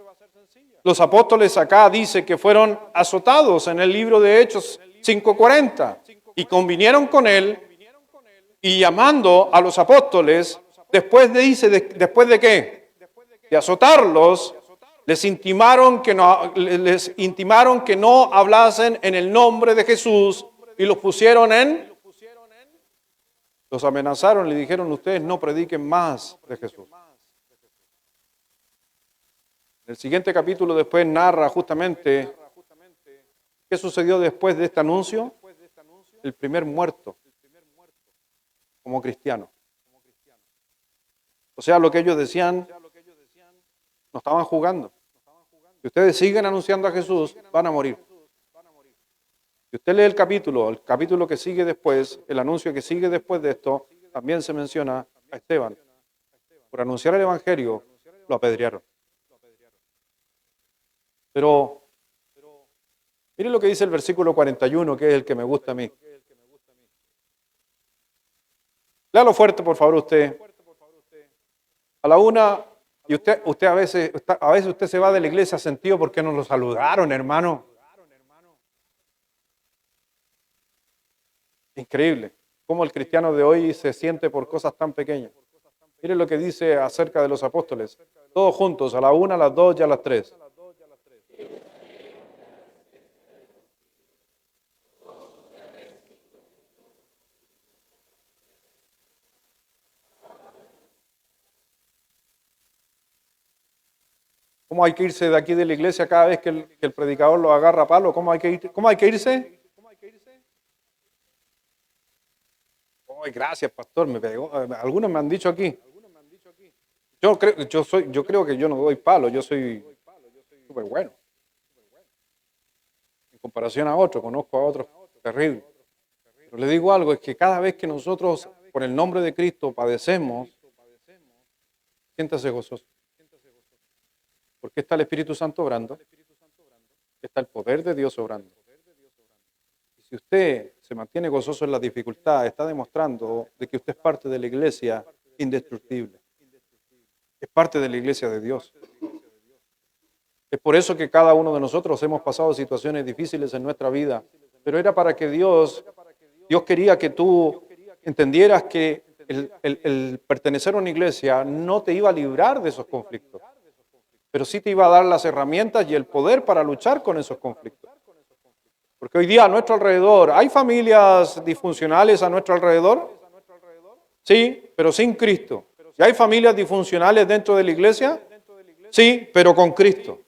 Los apóstoles acá dice que fueron azotados en el libro de Hechos 5:40 y convinieron con él y llamando a los apóstoles, después de qué? De azotarlos, les intimaron que no hablasen en el nombre de Jesús y los pusieron los amenazaron, le dijeron, ustedes no prediquen más de Jesús. El siguiente capítulo después narra justamente qué sucedió después de este anuncio. El primer muerto como cristiano. O sea, lo que ellos decían, no estaban jugando. Si ustedes siguen anunciando a Jesús, van a morir. Si usted lee el capítulo que sigue después, el anuncio que sigue después de esto, también se menciona a Esteban. Por anunciar el Evangelio, lo apedrearon. Pero, mire lo que dice el versículo 41, que es el que me gusta a mí. Léalo fuerte, por favor, usted. A la una, y usted a veces usted se va de la iglesia sentido porque nos lo saludaron, hermano. Increíble cómo el cristiano de hoy se siente por cosas tan pequeñas. Mire lo que dice acerca de los apóstoles. Todos juntos, a la una, a las dos y a las tres. ¿Cómo hay que irse de aquí de la iglesia cada vez que el predicador lo agarra a palo? ¿Cómo hay que irse? Ay, gracias, pastor, me pegó. Algunos me han dicho aquí. Yo creo que yo no doy palo, yo soy súper bueno. En comparación a otros, conozco a otros terribles. Pero le digo algo, es que cada vez que nosotros, por el nombre de Cristo, padecemos, siéntase gozoso. Porque está el Espíritu Santo obrando, está el poder de Dios obrando. Y si usted se mantiene gozoso en la dificultad, está demostrando de que usted es parte de la iglesia indestructible. Es parte de la iglesia de Dios. Es por eso que cada uno de nosotros hemos pasado situaciones difíciles en nuestra vida, pero era para que Dios quería que tú entendieras que el pertenecer a una iglesia no te iba a librar de esos conflictos, pero sí te iba a dar las herramientas y el poder para luchar con esos conflictos. Porque hoy día a nuestro alrededor, ¿hay familias disfuncionales a nuestro alrededor? Sí, pero sin Cristo. ¿Y hay familias disfuncionales dentro de la iglesia? Sí, pero con Cristo.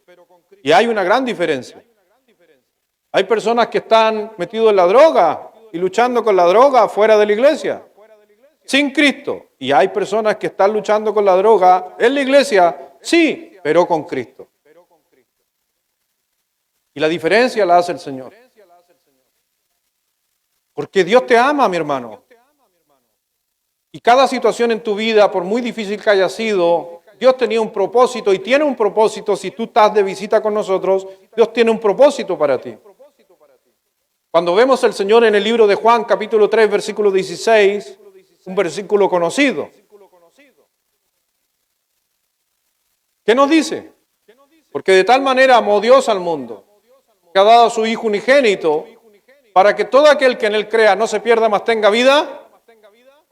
Y hay una gran diferencia. Hay personas que están metidos en la droga y luchando con la droga fuera de la iglesia, sin Cristo. Y hay personas que están luchando con la droga en la iglesia, sí, pero con Cristo. Y la diferencia la hace el Señor. Porque Dios te ama, mi hermano. Y cada situación en tu vida, por muy difícil que haya sido, Dios tenía un propósito y tiene un propósito. Si tú estás de visita con nosotros, Dios tiene un propósito para ti. Cuando vemos al Señor en el libro de Juan, capítulo 3, versículo 16, un versículo conocido. ¿Qué nos dice? Porque de tal manera amó Dios al mundo, que ha dado a su Hijo unigénito, para que todo aquel que en Él crea no se pierda, mas tenga vida.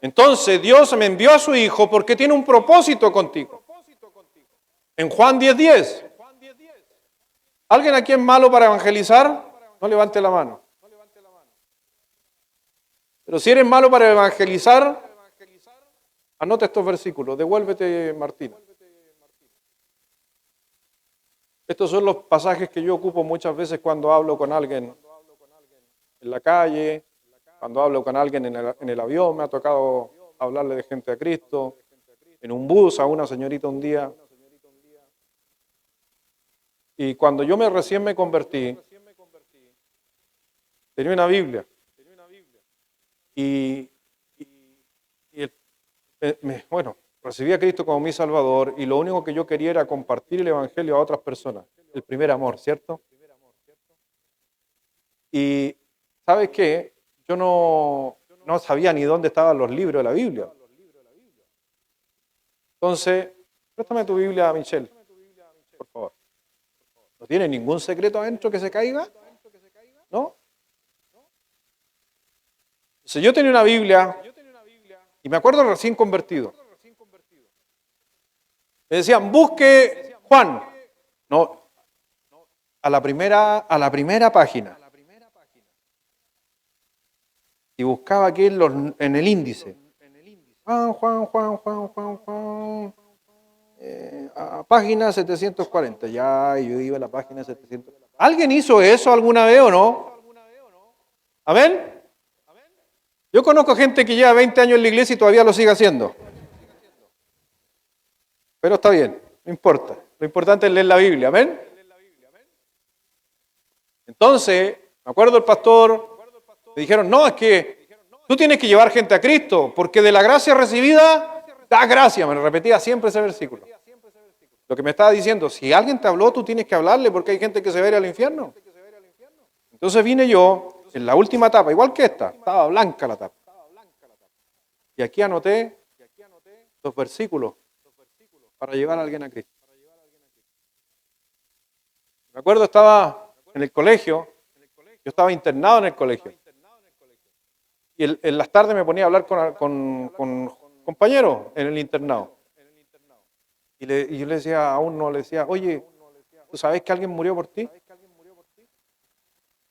Entonces Dios me envió a su Hijo porque tiene un propósito contigo. En Juan 10:10. ¿Alguien aquí es malo para evangelizar? No levante la mano. Pero si eres malo para evangelizar, anota estos versículos. Devuélvete, Martina. Estos son los pasajes que yo ocupo muchas veces cuando hablo con alguien en la calle, cuando hablo con alguien en el avión. Me ha tocado hablarle de gente a Cristo, en un bus a una señorita un día. Y cuando yo recién me convertí, tenía una Biblia. Bueno, recibí a Cristo como mi Salvador y lo único que yo quería era compartir el Evangelio a otras personas. El primer amor, ¿cierto? Y ¿sabes qué? Yo no sabía ni dónde estaban los libros de la Biblia. Entonces, préstame tu Biblia, Michelle, por favor. ¿No tiene ningún secreto adentro que se caiga? ¿No? Entonces, yo tenía una Biblia y me acuerdo recién convertido. Me decían, busque Juan. No, a la primera página. Y buscaba aquí en el índice. Juan. A página 740. Ya, yo iba a la página 700. ¿Alguien hizo eso alguna vez o no? ¿Amén? Yo conozco gente que lleva 20 años en la iglesia y todavía lo sigue haciendo. Pero está bien, no importa. Lo importante es leer la Biblia, ¿amén? Entonces, me acuerdo el pastor, me dijeron, no, es que tú tienes que llevar gente a Cristo, porque de la gracia recibida, da gracia. Me repetía siempre ese versículo. Lo que me estaba diciendo, si alguien te habló, tú tienes que hablarle, porque hay gente que se va a ir al infierno. Entonces vine yo, en la última etapa, igual que esta, estaba blanca la tapa. Y aquí anoté los versículos para llevar a alguien a Cristo. Me acuerdo, estaba en el colegio, yo estaba internado en el colegio. Y en las tardes me ponía a hablar con compañeros en el internado. Y yo le decía a uno, le decía, oye, ¿tú sabes que alguien murió por ti?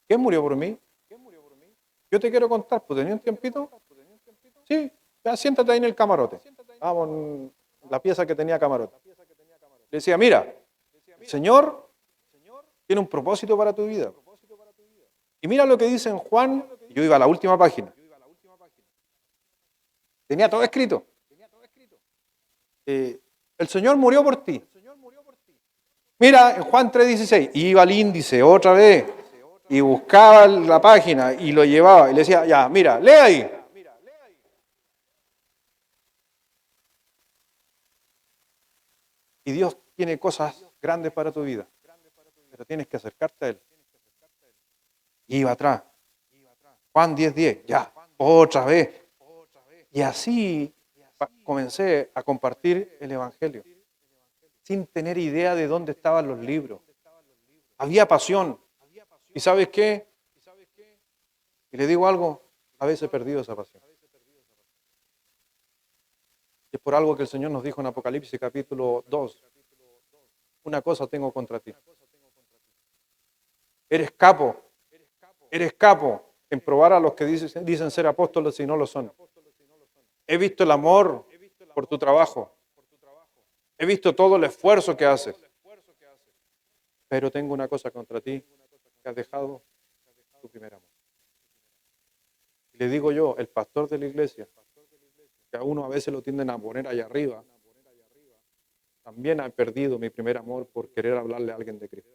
¿Quién murió por mí? Yo te quiero contar, pues ¿tenía un tiempito? Sí, ya siéntate ahí en el camarote. Vamos, en la pieza que tenía camarote. Le decía, mira, el Señor tiene un propósito para tu vida. Y mira lo que dice en Juan, yo iba a la última página. Tenía todo escrito. El Señor murió por ti. Mira, en Juan 3:16, iba al índice otra vez y buscaba la página y lo llevaba y le decía, ya, mira, lee ahí. Y Dios tiene cosas grandes para tu vida, pero tienes que acercarte a Él. Y iba atrás. Juan 10:10, ya, otra vez. Y así comencé a compartir el Evangelio, sin tener idea de dónde estaban los libros. Había pasión. ¿Y sabes qué? Y le digo algo, a veces he perdido esa pasión. Y es por algo que el Señor nos dijo en Apocalipsis capítulo 2. Una cosa tengo contra ti. Eres capo en probar a los que dicen ser apóstoles y no lo son. He visto el amor por tu trabajo. He visto todo el esfuerzo que haces. Pero tengo una cosa contra ti, que has dejado tu primer amor. Y le digo yo, el pastor de la iglesia, que a uno a veces lo tienden a poner allá arriba, también he perdido mi primer amor por querer hablarle a alguien de Cristo.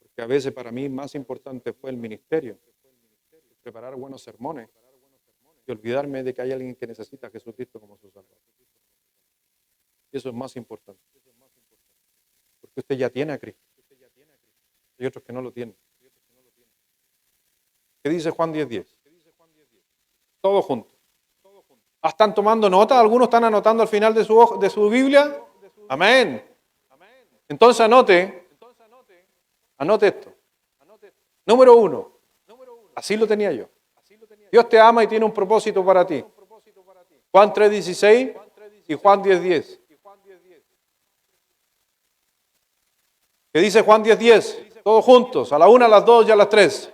Porque a veces para mí más importante fue el ministerio, preparar buenos sermones y olvidarme de que hay alguien que necesita a Jesucristo como su Salvador. Y eso es más importante. Porque usted ya tiene a Cristo. Hay otros que no lo tienen. ¿Qué dice Juan 10:10? Todos juntos. ¿Están tomando nota? ¿Algunos están anotando al final de su Biblia? Amén. Entonces anote esto. Número 1. Así lo tenía yo. Dios te ama y tiene un propósito para ti. Juan 3:16 y Juan 10:10. ¿Qué dice Juan 10:10? Todos juntos, a la 1, a las 2 y a las 3.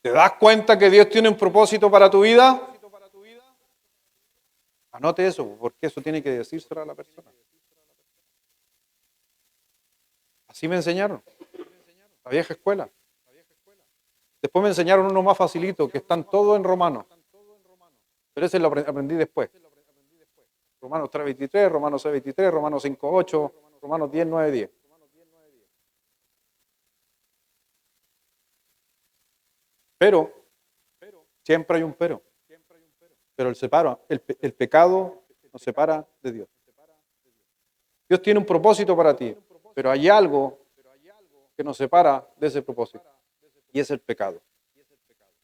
¿Te das cuenta que Dios tiene un propósito para tu vida? Anote eso, porque eso tiene que decírselo a la persona. Así me enseñaron, la vieja escuela. Después me enseñaron uno más facilito, que están todos en Romanos. Pero ese lo aprendí después. Romanos 3:23, Romanos 6:23, Romanos 5:8, Romanos 10:9-10. Pero, siempre hay un pero. Pero el pecado nos separa de Dios. Dios tiene un propósito para ti, pero hay algo que nos separa de ese propósito, y es el pecado.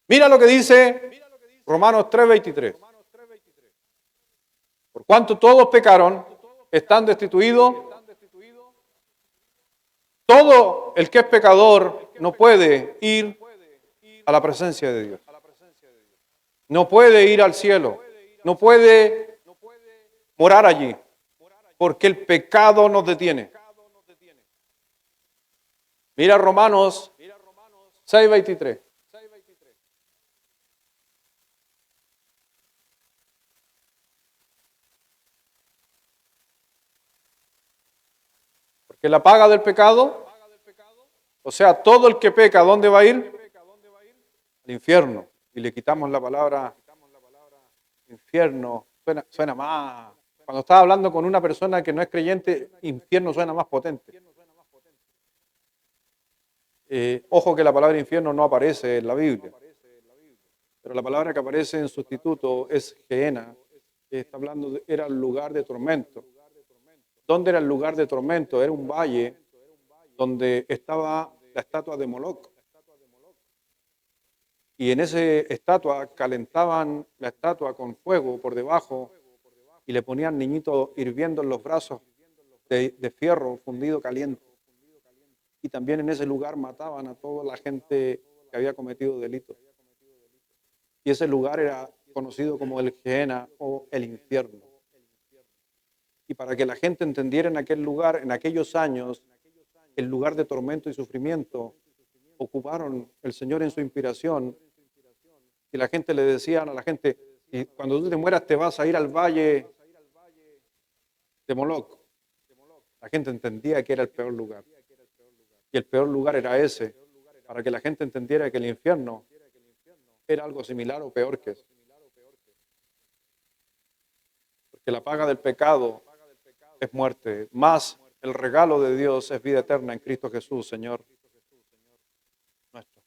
Mira lo que dice Romanos 3:23. Por cuanto todos pecaron, están destituidos. Todo el que es pecador no puede ir a la presencia de Dios. No puede ir al cielo. No puede morar allí. Porque el pecado nos detiene. Mira Romanos 6:23. Porque la paga del pecado, o sea, todo el que peca, ¿a dónde va a ir? Al infierno. Y le quitamos la palabra infierno. Suena más. Cuando estás hablando con una persona que no es creyente, infierno suena más potente. Ojo que la palabra infierno no aparece en la Biblia. Pero la palabra que aparece en sustituto es Gehenna, que está hablando era el lugar de tormento. ¿Dónde era el lugar de tormento? Era un valle donde estaba la estatua de Moloc. Y en esa estatua calentaban la estatua con fuego por debajo y le ponían niñitos hirviendo en los brazos de fierro fundido caliente. Y también en ese lugar mataban a toda la gente que había cometido delitos. Y ese lugar era conocido como el Gehenna o el infierno. Y para que la gente entendiera en aquel lugar, en aquellos años, el lugar de tormento y sufrimiento, ocuparon el Señor en su inspiración. Y la gente le decía a la gente, y cuando tú te mueras te vas a ir al valle de Moloc. La gente entendía que era el peor lugar. Y el peor lugar era ese, para que la gente entendiera que el infierno era algo similar o peor que eso. Porque la paga del pecado es muerte, más el regalo de Dios es vida eterna en Cristo Jesús, Señor nuestro.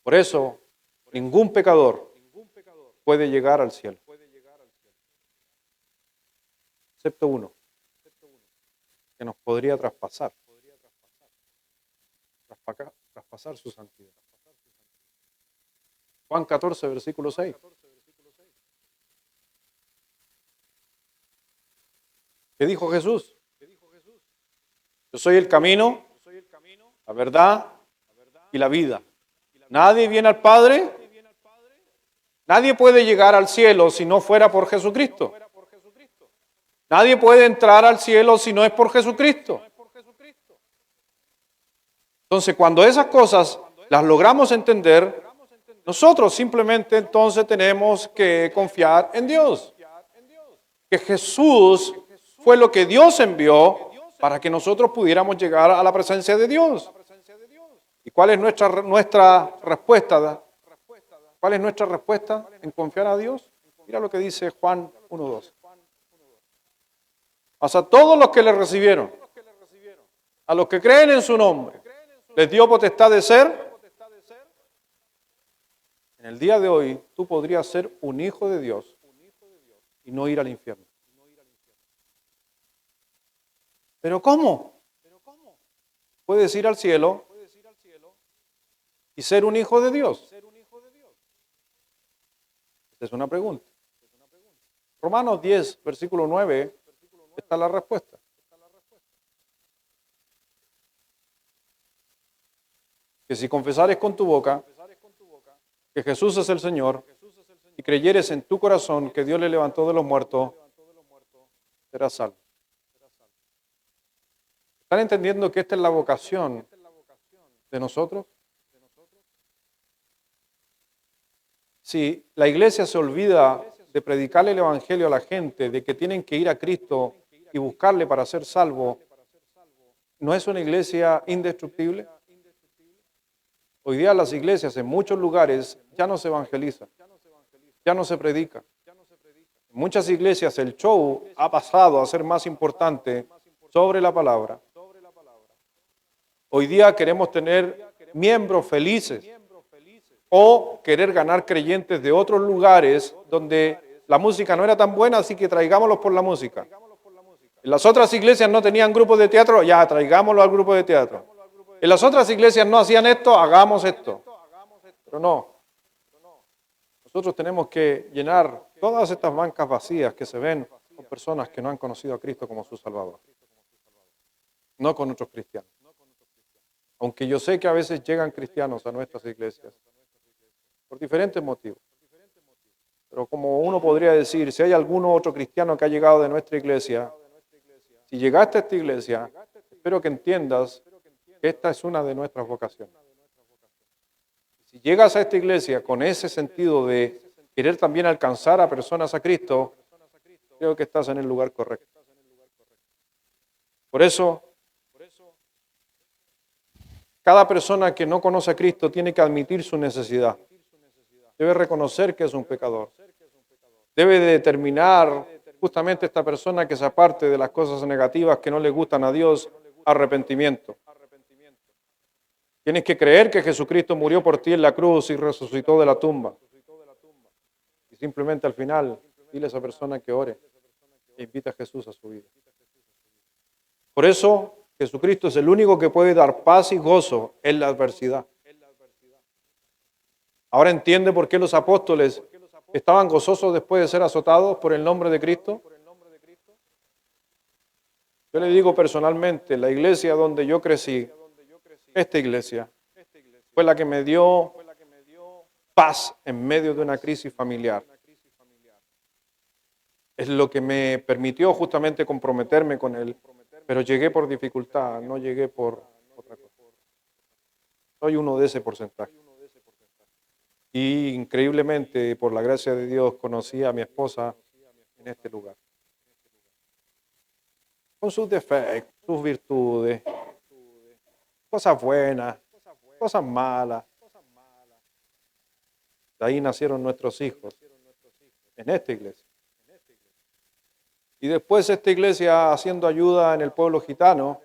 Por eso, ningún pecador puede llegar al cielo, excepto uno, que nos podría traspasar su santidad. Juan 14, versículo 6. ¿Qué dijo Jesús? Yo soy el camino, la verdad y la vida. Nadie viene al Padre, nadie puede llegar al cielo si no fuera por Jesucristo. Nadie puede entrar al cielo si no es por Jesucristo. Entonces, cuando esas cosas las logramos entender, nosotros simplemente entonces tenemos que confiar en Dios. Que Jesús fue lo que Dios envió para que nosotros pudiéramos llegar a la presencia de Dios. ¿Y cuál es nuestra respuesta? ¿Cuál es nuestra respuesta en confiar a Dios? Mira lo que dice Juan 1:2. Mas a todos los que le recibieron, a los que creen en su nombre, les dio potestad de ser. En el día de hoy, tú podrías ser un hijo de Dios y no ir al infierno. ¿Pero cómo? Puedes ir al cielo y ser un hijo de Dios. Esta es una pregunta. Romanos 10, versículo 9, está la respuesta. Que si confesares con tu boca que Jesús es el Señor y creyeres en tu corazón que Dios le levantó de los muertos, serás salvo. ¿Están entendiendo que esta es la vocación de nosotros? Si la iglesia se olvida de predicarle el evangelio a la gente, de que tienen que ir a Cristo y buscarle para ser salvo, ¿no es una iglesia indestructible? Hoy día las iglesias en muchos lugares ya no se evangeliza, ya no se predica. En muchas iglesias el show ha pasado a ser más importante sobre la palabra. Hoy día queremos tener miembros felices o querer ganar creyentes de otros lugares donde la música no era tan buena, así que traigámoslos por la música. En las otras iglesias no tenían grupos de teatro, ya traigámoslo al grupo de teatro. En las otras iglesias no hacían esto, hagamos esto. Pero no. Nosotros tenemos que llenar todas estas bancas vacías que se ven con personas que no han conocido a Cristo como su Salvador. No con otros cristianos. Aunque yo sé que a veces llegan cristianos a nuestras iglesias por diferentes motivos. Pero como uno podría decir, si hay algún otro cristiano que ha llegado de nuestra iglesia, si llegaste a esta iglesia, espero que entiendas que esta es una de nuestras vocaciones. Si llegas a esta iglesia con ese sentido de querer también alcanzar a personas a Cristo, creo que estás en el lugar correcto. Por eso, cada persona que no conoce a Cristo tiene que admitir su necesidad. Debe reconocer que es un pecador. Debe determinar justamente esta persona que se aparte de las cosas negativas que no le gustan a Dios, arrepentimiento. Tienes que creer que Jesucristo murió por ti en la cruz y resucitó de la tumba. Y simplemente al final, dile a esa persona que ore e invita a Jesús a su vida. Por eso, Jesucristo es el único que puede dar paz y gozo en la adversidad. Ahora entiende por qué los apóstoles estaban gozosos después de ser azotados por el nombre de Cristo. Yo le digo personalmente, la iglesia donde yo crecí, esta iglesia, fue la que me dio paz en medio de una crisis familiar. Es lo que me permitió justamente comprometerme con Él, pero llegué por dificultad, no llegué por otra cosa. Soy uno de ese porcentaje. Y increíblemente, por la gracia de Dios, conocí a mi esposa en este lugar. Con sus defectos, sus virtudes, cosas buenas, cosas malas. De ahí nacieron nuestros hijos, en esta iglesia. Y después esta iglesia haciendo ayuda en el pueblo gitano,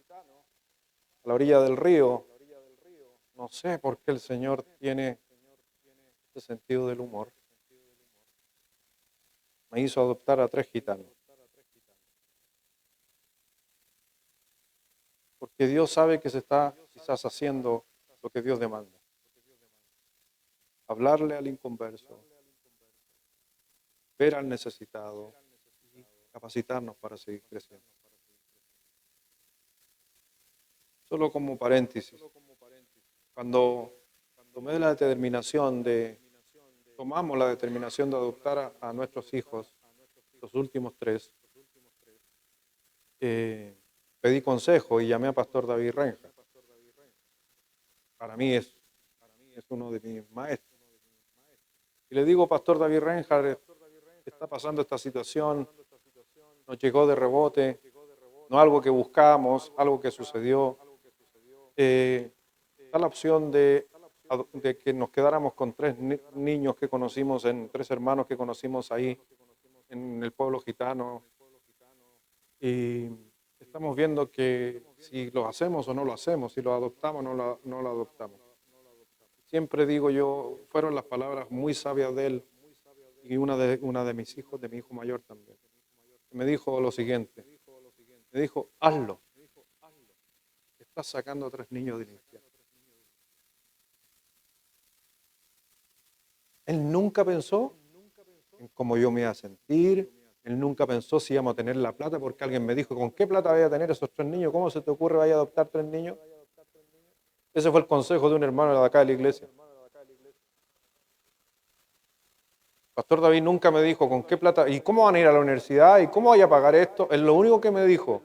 a la orilla del río. No sé por qué el Señor tiene ese sentido del humor. Me hizo adoptar a 3 gitanos. Porque Dios sabe que se está quizás haciendo lo que Dios demanda. hablarle al inconverso, ver al necesitado y capacitarnos para seguir creciendo. Solo como paréntesis, cuando tomamos la determinación de adoptar a nuestros hijos, los últimos tres, pedí consejo y llamé a Pastor David Renja. Para mí es uno de mis maestros. Y le digo, Pastor David Renja, está pasando esta situación, nos llegó de rebote, no algo que buscamos, algo que sucedió. Está la opción de que nos quedáramos con tres niños que conocimos, tres hermanos que conocimos ahí en el pueblo gitano. Y estamos viendo que si lo hacemos o no lo hacemos, si lo adoptamos o no lo adoptamos. Siempre digo yo, fueron las palabras muy sabias de él y una de mis hijos, de mi hijo mayor también. Me dijo lo siguiente, me dijo, hazlo. Estás sacando a tres niños del infierno. Él nunca pensó en cómo yo me iba a sentir. Él nunca pensó si íbamos a tener la plata, porque alguien me dijo, ¿con qué plata voy a tener esos tres niños? ¿Cómo se te ocurre vaya a adoptar tres niños? Ese fue el consejo de un hermano de acá de la iglesia. Pastor David nunca me dijo, ¿con qué plata? ¿Y cómo van a ir a la universidad? ¿Y cómo voy a pagar esto? Es lo único que me dijo.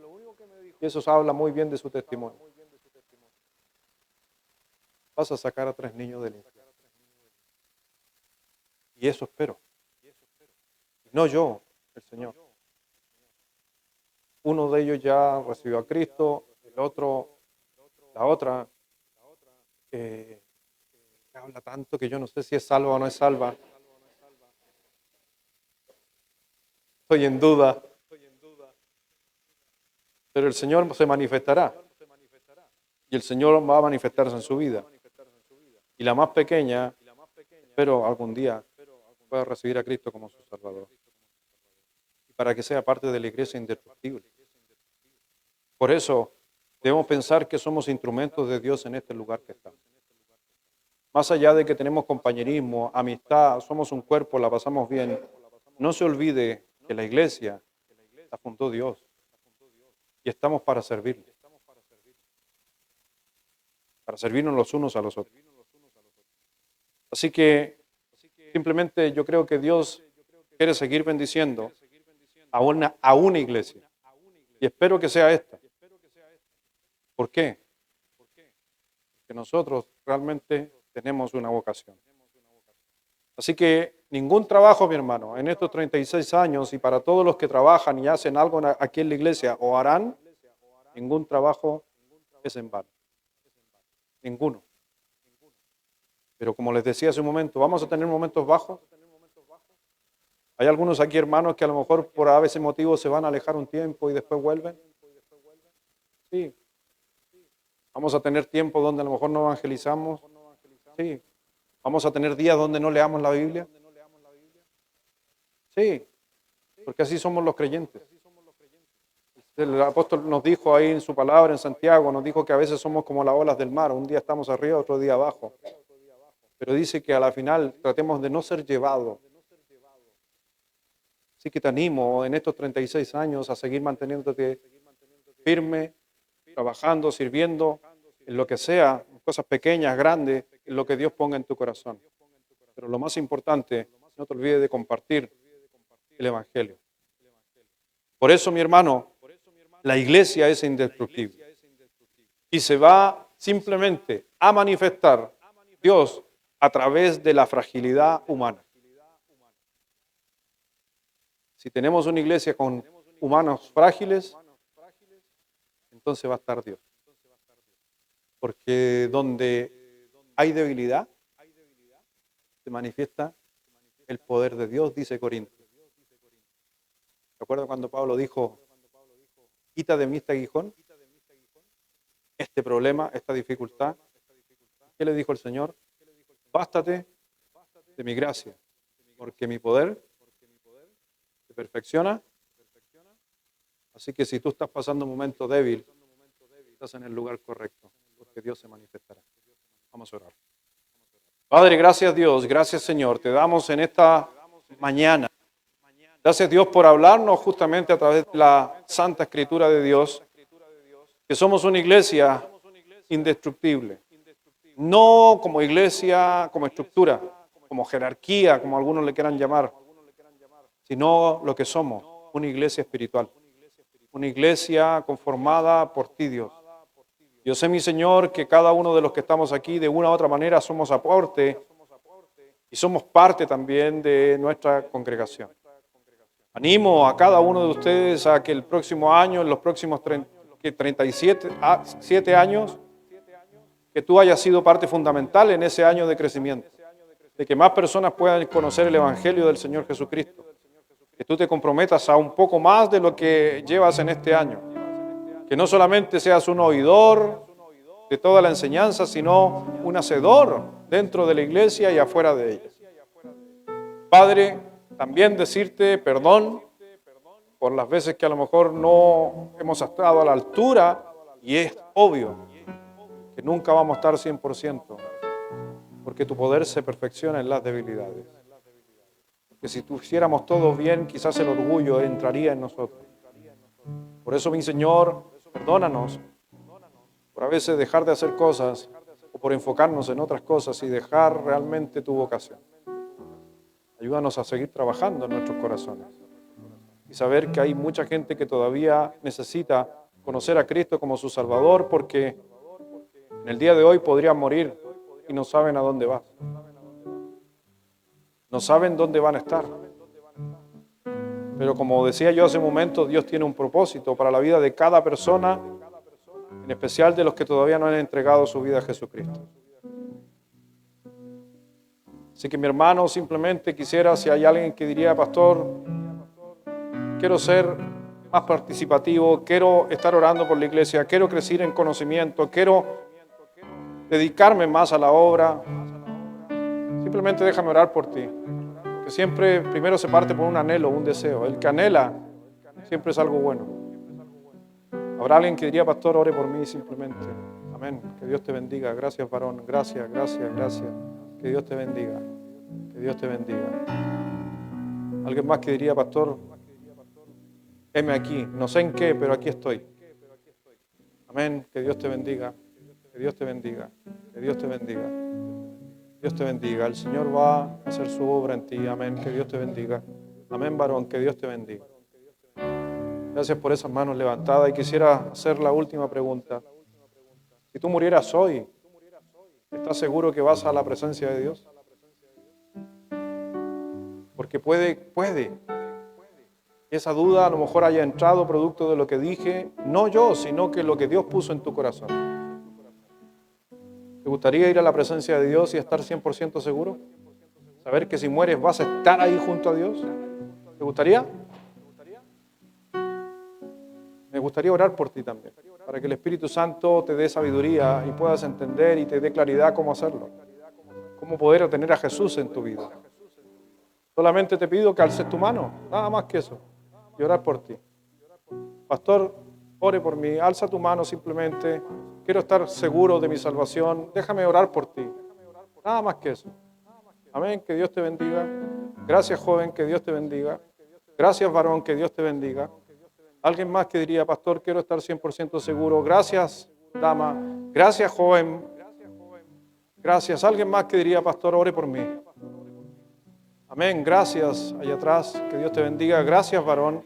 Y eso habla muy bien de su testimonio. Vas a sacar a tres niños del infierno. Y eso espero. No yo, el Señor. Uno de ellos ya recibió a Cristo, el otro, la otra, habla tanto que yo no sé si es salva o no es salva. Estoy en duda. Pero el Señor se manifestará. Y el Señor va a manifestarse en su vida. Y la más pequeña, espero algún día pueda recibir a Cristo como su Salvador. Y para que sea parte de la iglesia indestructible. Por eso debemos pensar que somos instrumentos de Dios en este lugar que estamos. Más allá de que tenemos compañerismo, amistad, somos un cuerpo, la pasamos bien, no se olvide que la iglesia la fundó Dios y estamos para servirle, para servirnos los unos a los otros. Así que simplemente yo creo que Dios quiere seguir bendiciendo a una iglesia y espero que sea esta. ¿Por qué? Porque nosotros realmente tenemos una vocación. Así que ningún trabajo, mi hermano, en estos 36 años y para todos los que trabajan y hacen algo aquí en la iglesia o harán, ningún trabajo es en vano. Ninguno. Pero como les decía hace un momento, vamos a tener momentos bajos. Hay algunos aquí, hermanos, que a lo mejor por a veces motivos se van a alejar un tiempo y después vuelven. Sí. Vamos a tener tiempo donde a lo mejor no evangelizamos. Sí. Vamos a tener días donde no leamos la Biblia. Sí, porque así somos los creyentes. El apóstol nos dijo ahí en su palabra en Santiago, nos dijo que a veces somos como las olas del mar, un día estamos arriba, otro día abajo. Pero dice que a la final tratemos de no ser llevados. Así que te animo en estos 36 años a seguir manteniéndote firme, trabajando, sirviendo, en lo que sea, cosas pequeñas, grandes, en lo que Dios ponga en tu corazón. Pero lo más importante, no te olvides de compartir el Evangelio. Por eso, mi hermano, la iglesia es indestructible. Y se va simplemente a manifestar Dios a través de la fragilidad humana. Si tenemos una iglesia con humanos frágiles, entonces va a estar Dios. Porque donde hay debilidad, se manifiesta el poder de Dios, dice Corintios. ¿Recuerda cuando Pablo dijo, quita de mí este aguijón, este problema, esta dificultad? ¿Qué le dijo el Señor? Bástate de mi gracia, porque mi poder se perfecciona. Así que si tú estás pasando un momento débil, estás en el lugar correcto, porque Dios se manifestará. Vamos a orar. Padre, gracias Dios, gracias Señor, te damos en esta mañana. Gracias Dios por hablarnos justamente a través de la Santa Escritura de Dios, que somos una iglesia indestructible. No como iglesia, como estructura, como jerarquía, como algunos le quieran llamar, sino lo que somos, una iglesia espiritual, una iglesia conformada por ti, Dios. Yo sé, mi Señor, que cada uno de los que estamos aquí, de una u otra manera, somos aporte y somos parte también de nuestra congregación. Animo a cada uno de ustedes a que el próximo año, en los próximos 37 años, que tú hayas sido parte fundamental en ese año de crecimiento, de que más personas puedan conocer el Evangelio del Señor Jesucristo, que tú te comprometas a un poco más de lo que llevas en este año, que no solamente seas un oidor de toda la enseñanza, sino un hacedor dentro de la iglesia y afuera de ella. Padre, también decirte perdón por las veces que a lo mejor no hemos estado a la altura, y es obvio que nunca vamos a estar 100%, porque tu poder se perfecciona en las debilidades. Porque si hiciéramos todo bien, quizás el orgullo entraría en nosotros. Por eso, mi Señor, perdónanos por a veces dejar de hacer cosas o por enfocarnos en otras cosas y dejar realmente tu vocación. Ayúdanos a seguir trabajando en nuestros corazones y saber que hay mucha gente que todavía necesita conocer a Cristo como su Salvador, porque en el día de hoy podrían morir y no saben a dónde van. No saben dónde van a estar. Pero como decía yo hace un momento, Dios tiene un propósito para la vida de cada persona, en especial de los que todavía no han entregado su vida a Jesucristo. Así que mi hermano, simplemente quisiera, si hay alguien que diría, pastor, quiero ser más participativo, quiero estar orando por la iglesia, quiero crecer en conocimiento, quiero dedicarme más a la obra, simplemente déjame orar por ti. Que siempre primero se parte por un anhelo, un deseo. El que anhela siempre es algo bueno. Habrá alguien que diría, pastor, ore por mí simplemente. Amén. Que Dios te bendiga. Gracias, varón. Gracias, gracias, gracias. Que Dios te bendiga. Que Dios te bendiga. Alguien más que diría, pastor, heme aquí. No sé en qué, pero aquí estoy. Amén. Que Dios te bendiga. Que Dios te bendiga. Que Dios te bendiga. Dios te bendiga. El Señor va a hacer su obra en ti. Amén. Que Dios te bendiga. Amén, varón. Que Dios te bendiga. Gracias por esas manos levantadas. Y quisiera hacer la última pregunta. Si tú murieras hoy, ¿estás seguro que vas a la presencia de Dios? Porque puede que esa duda a lo mejor haya entrado producto de lo que dije, no yo, sino que lo que Dios puso en tu corazón. ¿Te gustaría ir a la presencia de Dios y estar 100% seguro? ¿Saber que si mueres vas a estar ahí junto a Dios? ¿Te gustaría? Me gustaría orar por ti también, para que el Espíritu Santo te dé sabiduría y puedas entender y te dé claridad cómo hacerlo, cómo poder tener a Jesús en tu vida. Solamente te pido que alces tu mano, nada más que eso, y orar por ti. Pastor, ore por mí, alza tu mano simplemente. Quiero estar seguro de mi salvación. Déjame orar por ti. Nada más que eso. Amén, que Dios te bendiga. Gracias, joven, que Dios te bendiga. Gracias, varón, que Dios te bendiga. Alguien más que diría, pastor, quiero estar 100% seguro. Gracias, dama. Gracias, joven. Gracias. Alguien más que diría, pastor, ore por mí. Amén, gracias. Allá atrás, que Dios te bendiga. Gracias, varón,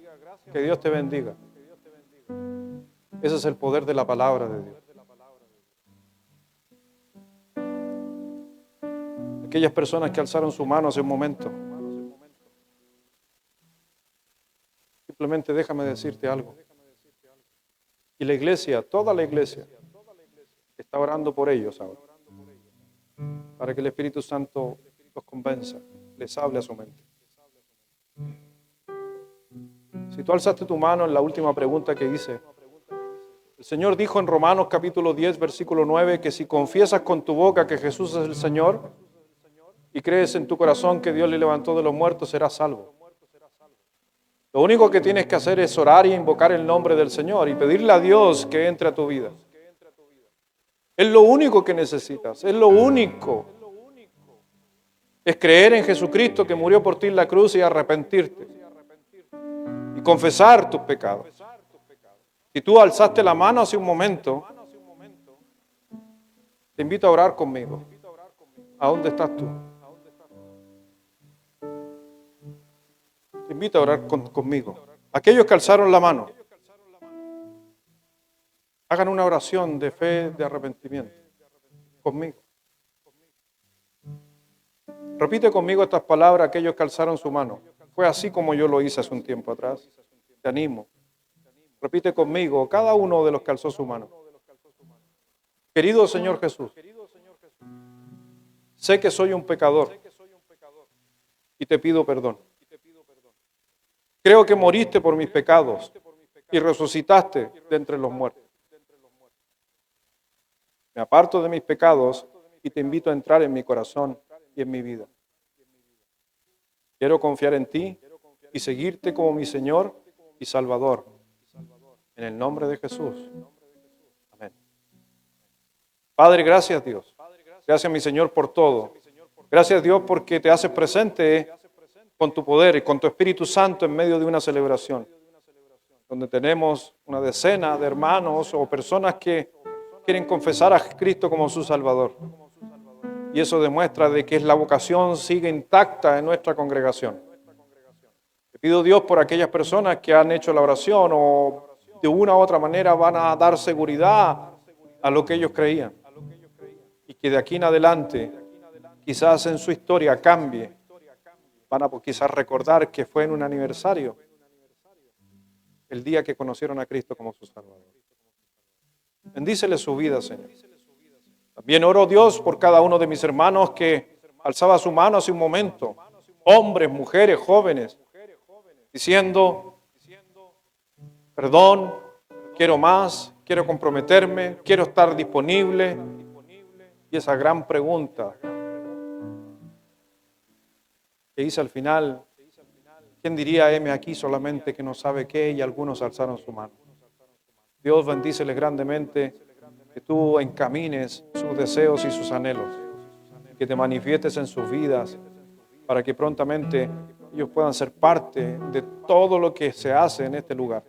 que Dios te bendiga. Ese es el poder de la palabra de Dios. Aquellas personas que alzaron su mano hace un momento. Simplemente déjame decirte algo. Y la iglesia, toda la iglesia, está orando por ellos ahora. Para que el Espíritu Santo los convenza, les hable a su mente. Si tú alzaste tu mano en la última pregunta que hice, el Señor dijo en Romanos capítulo 10, versículo 9, que si confiesas con tu boca que Jesús es el Señor y crees en tu corazón que Dios le levantó de los muertos, serás salvo. Lo único que tienes que hacer es orar y invocar el nombre del Señor y pedirle a Dios que entre a tu vida. Es lo único que necesitas, es lo único. Es creer en Jesucristo que murió por ti en la cruz y arrepentirte y confesar tus pecados. Si tú alzaste la mano hace un momento, te invito a orar conmigo. ¿A dónde estás tú? Te invito a orar conmigo. Aquellos que alzaron la mano, hagan una oración de fe, de arrepentimiento conmigo. Repite conmigo estas palabras, aquellos que alzaron su mano. Fue así como yo lo hice hace un tiempo atrás. Te animo. Repite conmigo, cada uno de los que alzó su mano. Querido Señor Jesús, sé que soy un pecador y te pido perdón. Creo que moriste por mis pecados y resucitaste de entre los muertos. Me aparto de mis pecados y te invito a entrar en mi corazón y en mi vida. Quiero confiar en ti y seguirte como mi Señor y Salvador. En el nombre de Jesús. Amén. Padre, gracias Dios. Gracias mi Señor por todo. Gracias Dios porque te haces presente con tu poder y con tu Espíritu Santo en medio de una celebración, donde tenemos una decena de hermanos o personas que quieren confesar a Cristo como su Salvador. Y eso demuestra de que la vocación sigue intacta en nuestra congregación. Te pido Dios por aquellas personas que han hecho la oración o de una u otra manera van a dar seguridad a lo que ellos creían. Y que de aquí en adelante, quizás en su historia cambie. Van a quizás recordar que fue en un aniversario, el día que conocieron a Cristo como su Salvador. Bendícele su vida, Señor. También oro, Dios, por cada uno de mis hermanos que alzaba su mano hace un momento, hombres, mujeres, jóvenes, diciendo, perdón, quiero más, quiero comprometerme, quiero estar disponible. Y esa gran pregunta que hice al final, ¿quién diría, heme aquí solamente que no sabe qué? Y algunos alzaron su mano. Dios bendíceles grandemente, que tú encamines sus deseos y sus anhelos, que te manifiestes en sus vidas, para que prontamente ellos puedan ser parte de todo lo que se hace en este lugar,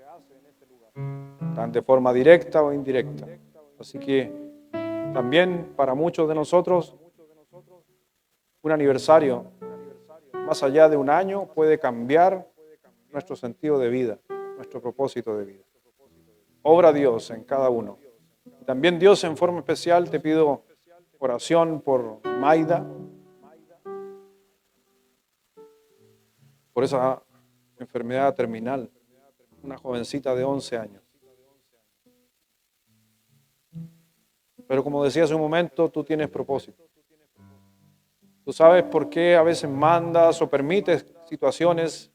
tan de forma directa o indirecta. Así que también para muchos de nosotros, un aniversario, más allá de un año, puede cambiar nuestro sentido de vida, nuestro propósito de vida. Obra Dios en cada uno. También Dios, en forma especial, te pido oración por Maida, por esa enfermedad terminal, una jovencita de 11 años. Pero como decía hace un momento, tú tienes propósito. Tú sabes por qué a veces mandas o permites situaciones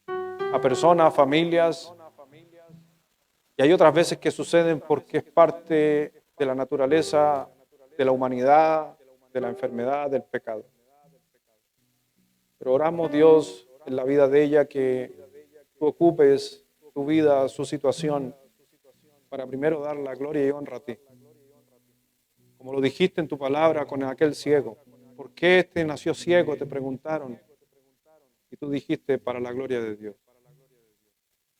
a personas, familias, y hay otras veces que suceden porque es parte de la naturaleza, de la humanidad, de la enfermedad, del pecado. Pero oramos, Dios, en la vida de ella, que tú ocupes tu vida, su situación, para primero dar la gloria y honra a ti. Como lo dijiste en tu palabra con aquel ciego. ¿Por qué este nació ciego? Te preguntaron. Y tú dijiste, para la gloria de Dios.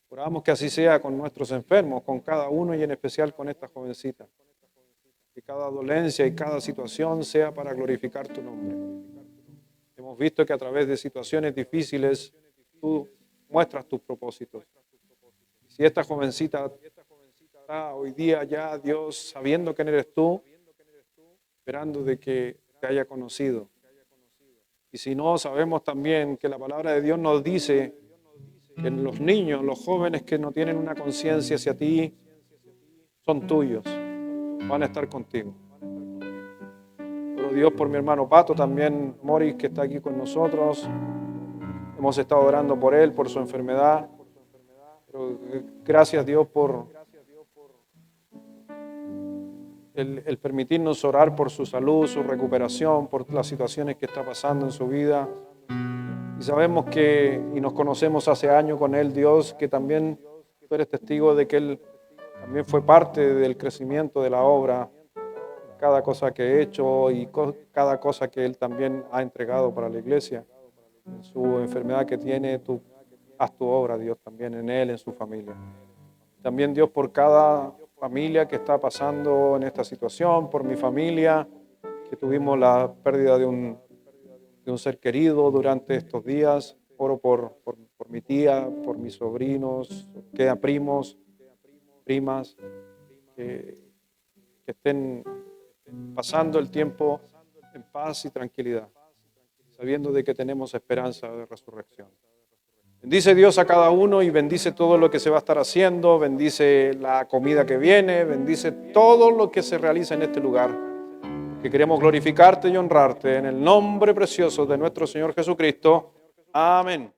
Oramos que así sea con nuestros enfermos, con cada uno y en especial con esta jovencita. Que cada dolencia y cada situación sea para glorificar tu nombre. Hemos visto que a través de situaciones difíciles tú muestras tus propósitos. Si esta jovencita está hoy día ya, Dios, sabiendo quién eres tú, esperando de que te haya conocido. Y si no, sabemos también que la palabra de Dios nos dice que los niños, los jóvenes que no tienen una conciencia hacia ti, son tuyos, van a estar contigo. Pero Dios, por mi hermano Pato, también Moris, que está aquí con nosotros, hemos estado orando por él, por su enfermedad. Pero gracias Dios por el permitirnos orar por su salud, su recuperación, por las situaciones que está pasando en su vida. Y sabemos que, y nos conocemos hace años con él, Dios, que también tú eres testigo de que él también fue parte del crecimiento de la obra cada cosa que he hecho y cada cosa que Él también ha entregado para la iglesia. En su enfermedad que tiene, tú haz tu obra, Dios, también en Él, en su familia. También, Dios, por cada familia que está pasando en esta situación, por mi familia, que tuvimos la pérdida de un ser querido durante estos días. Oro por mi tía, por mis sobrinos, queda primos, primas, que, que estén pasando el tiempo en paz y tranquilidad, sabiendo de que tenemos esperanza de resurrección. Bendice Dios a cada uno y bendice todo lo que se va a estar haciendo, bendice la comida que viene, bendice todo lo que se realiza en este lugar, que queremos glorificarte y honrarte en el nombre precioso de nuestro Señor Jesucristo. Amén.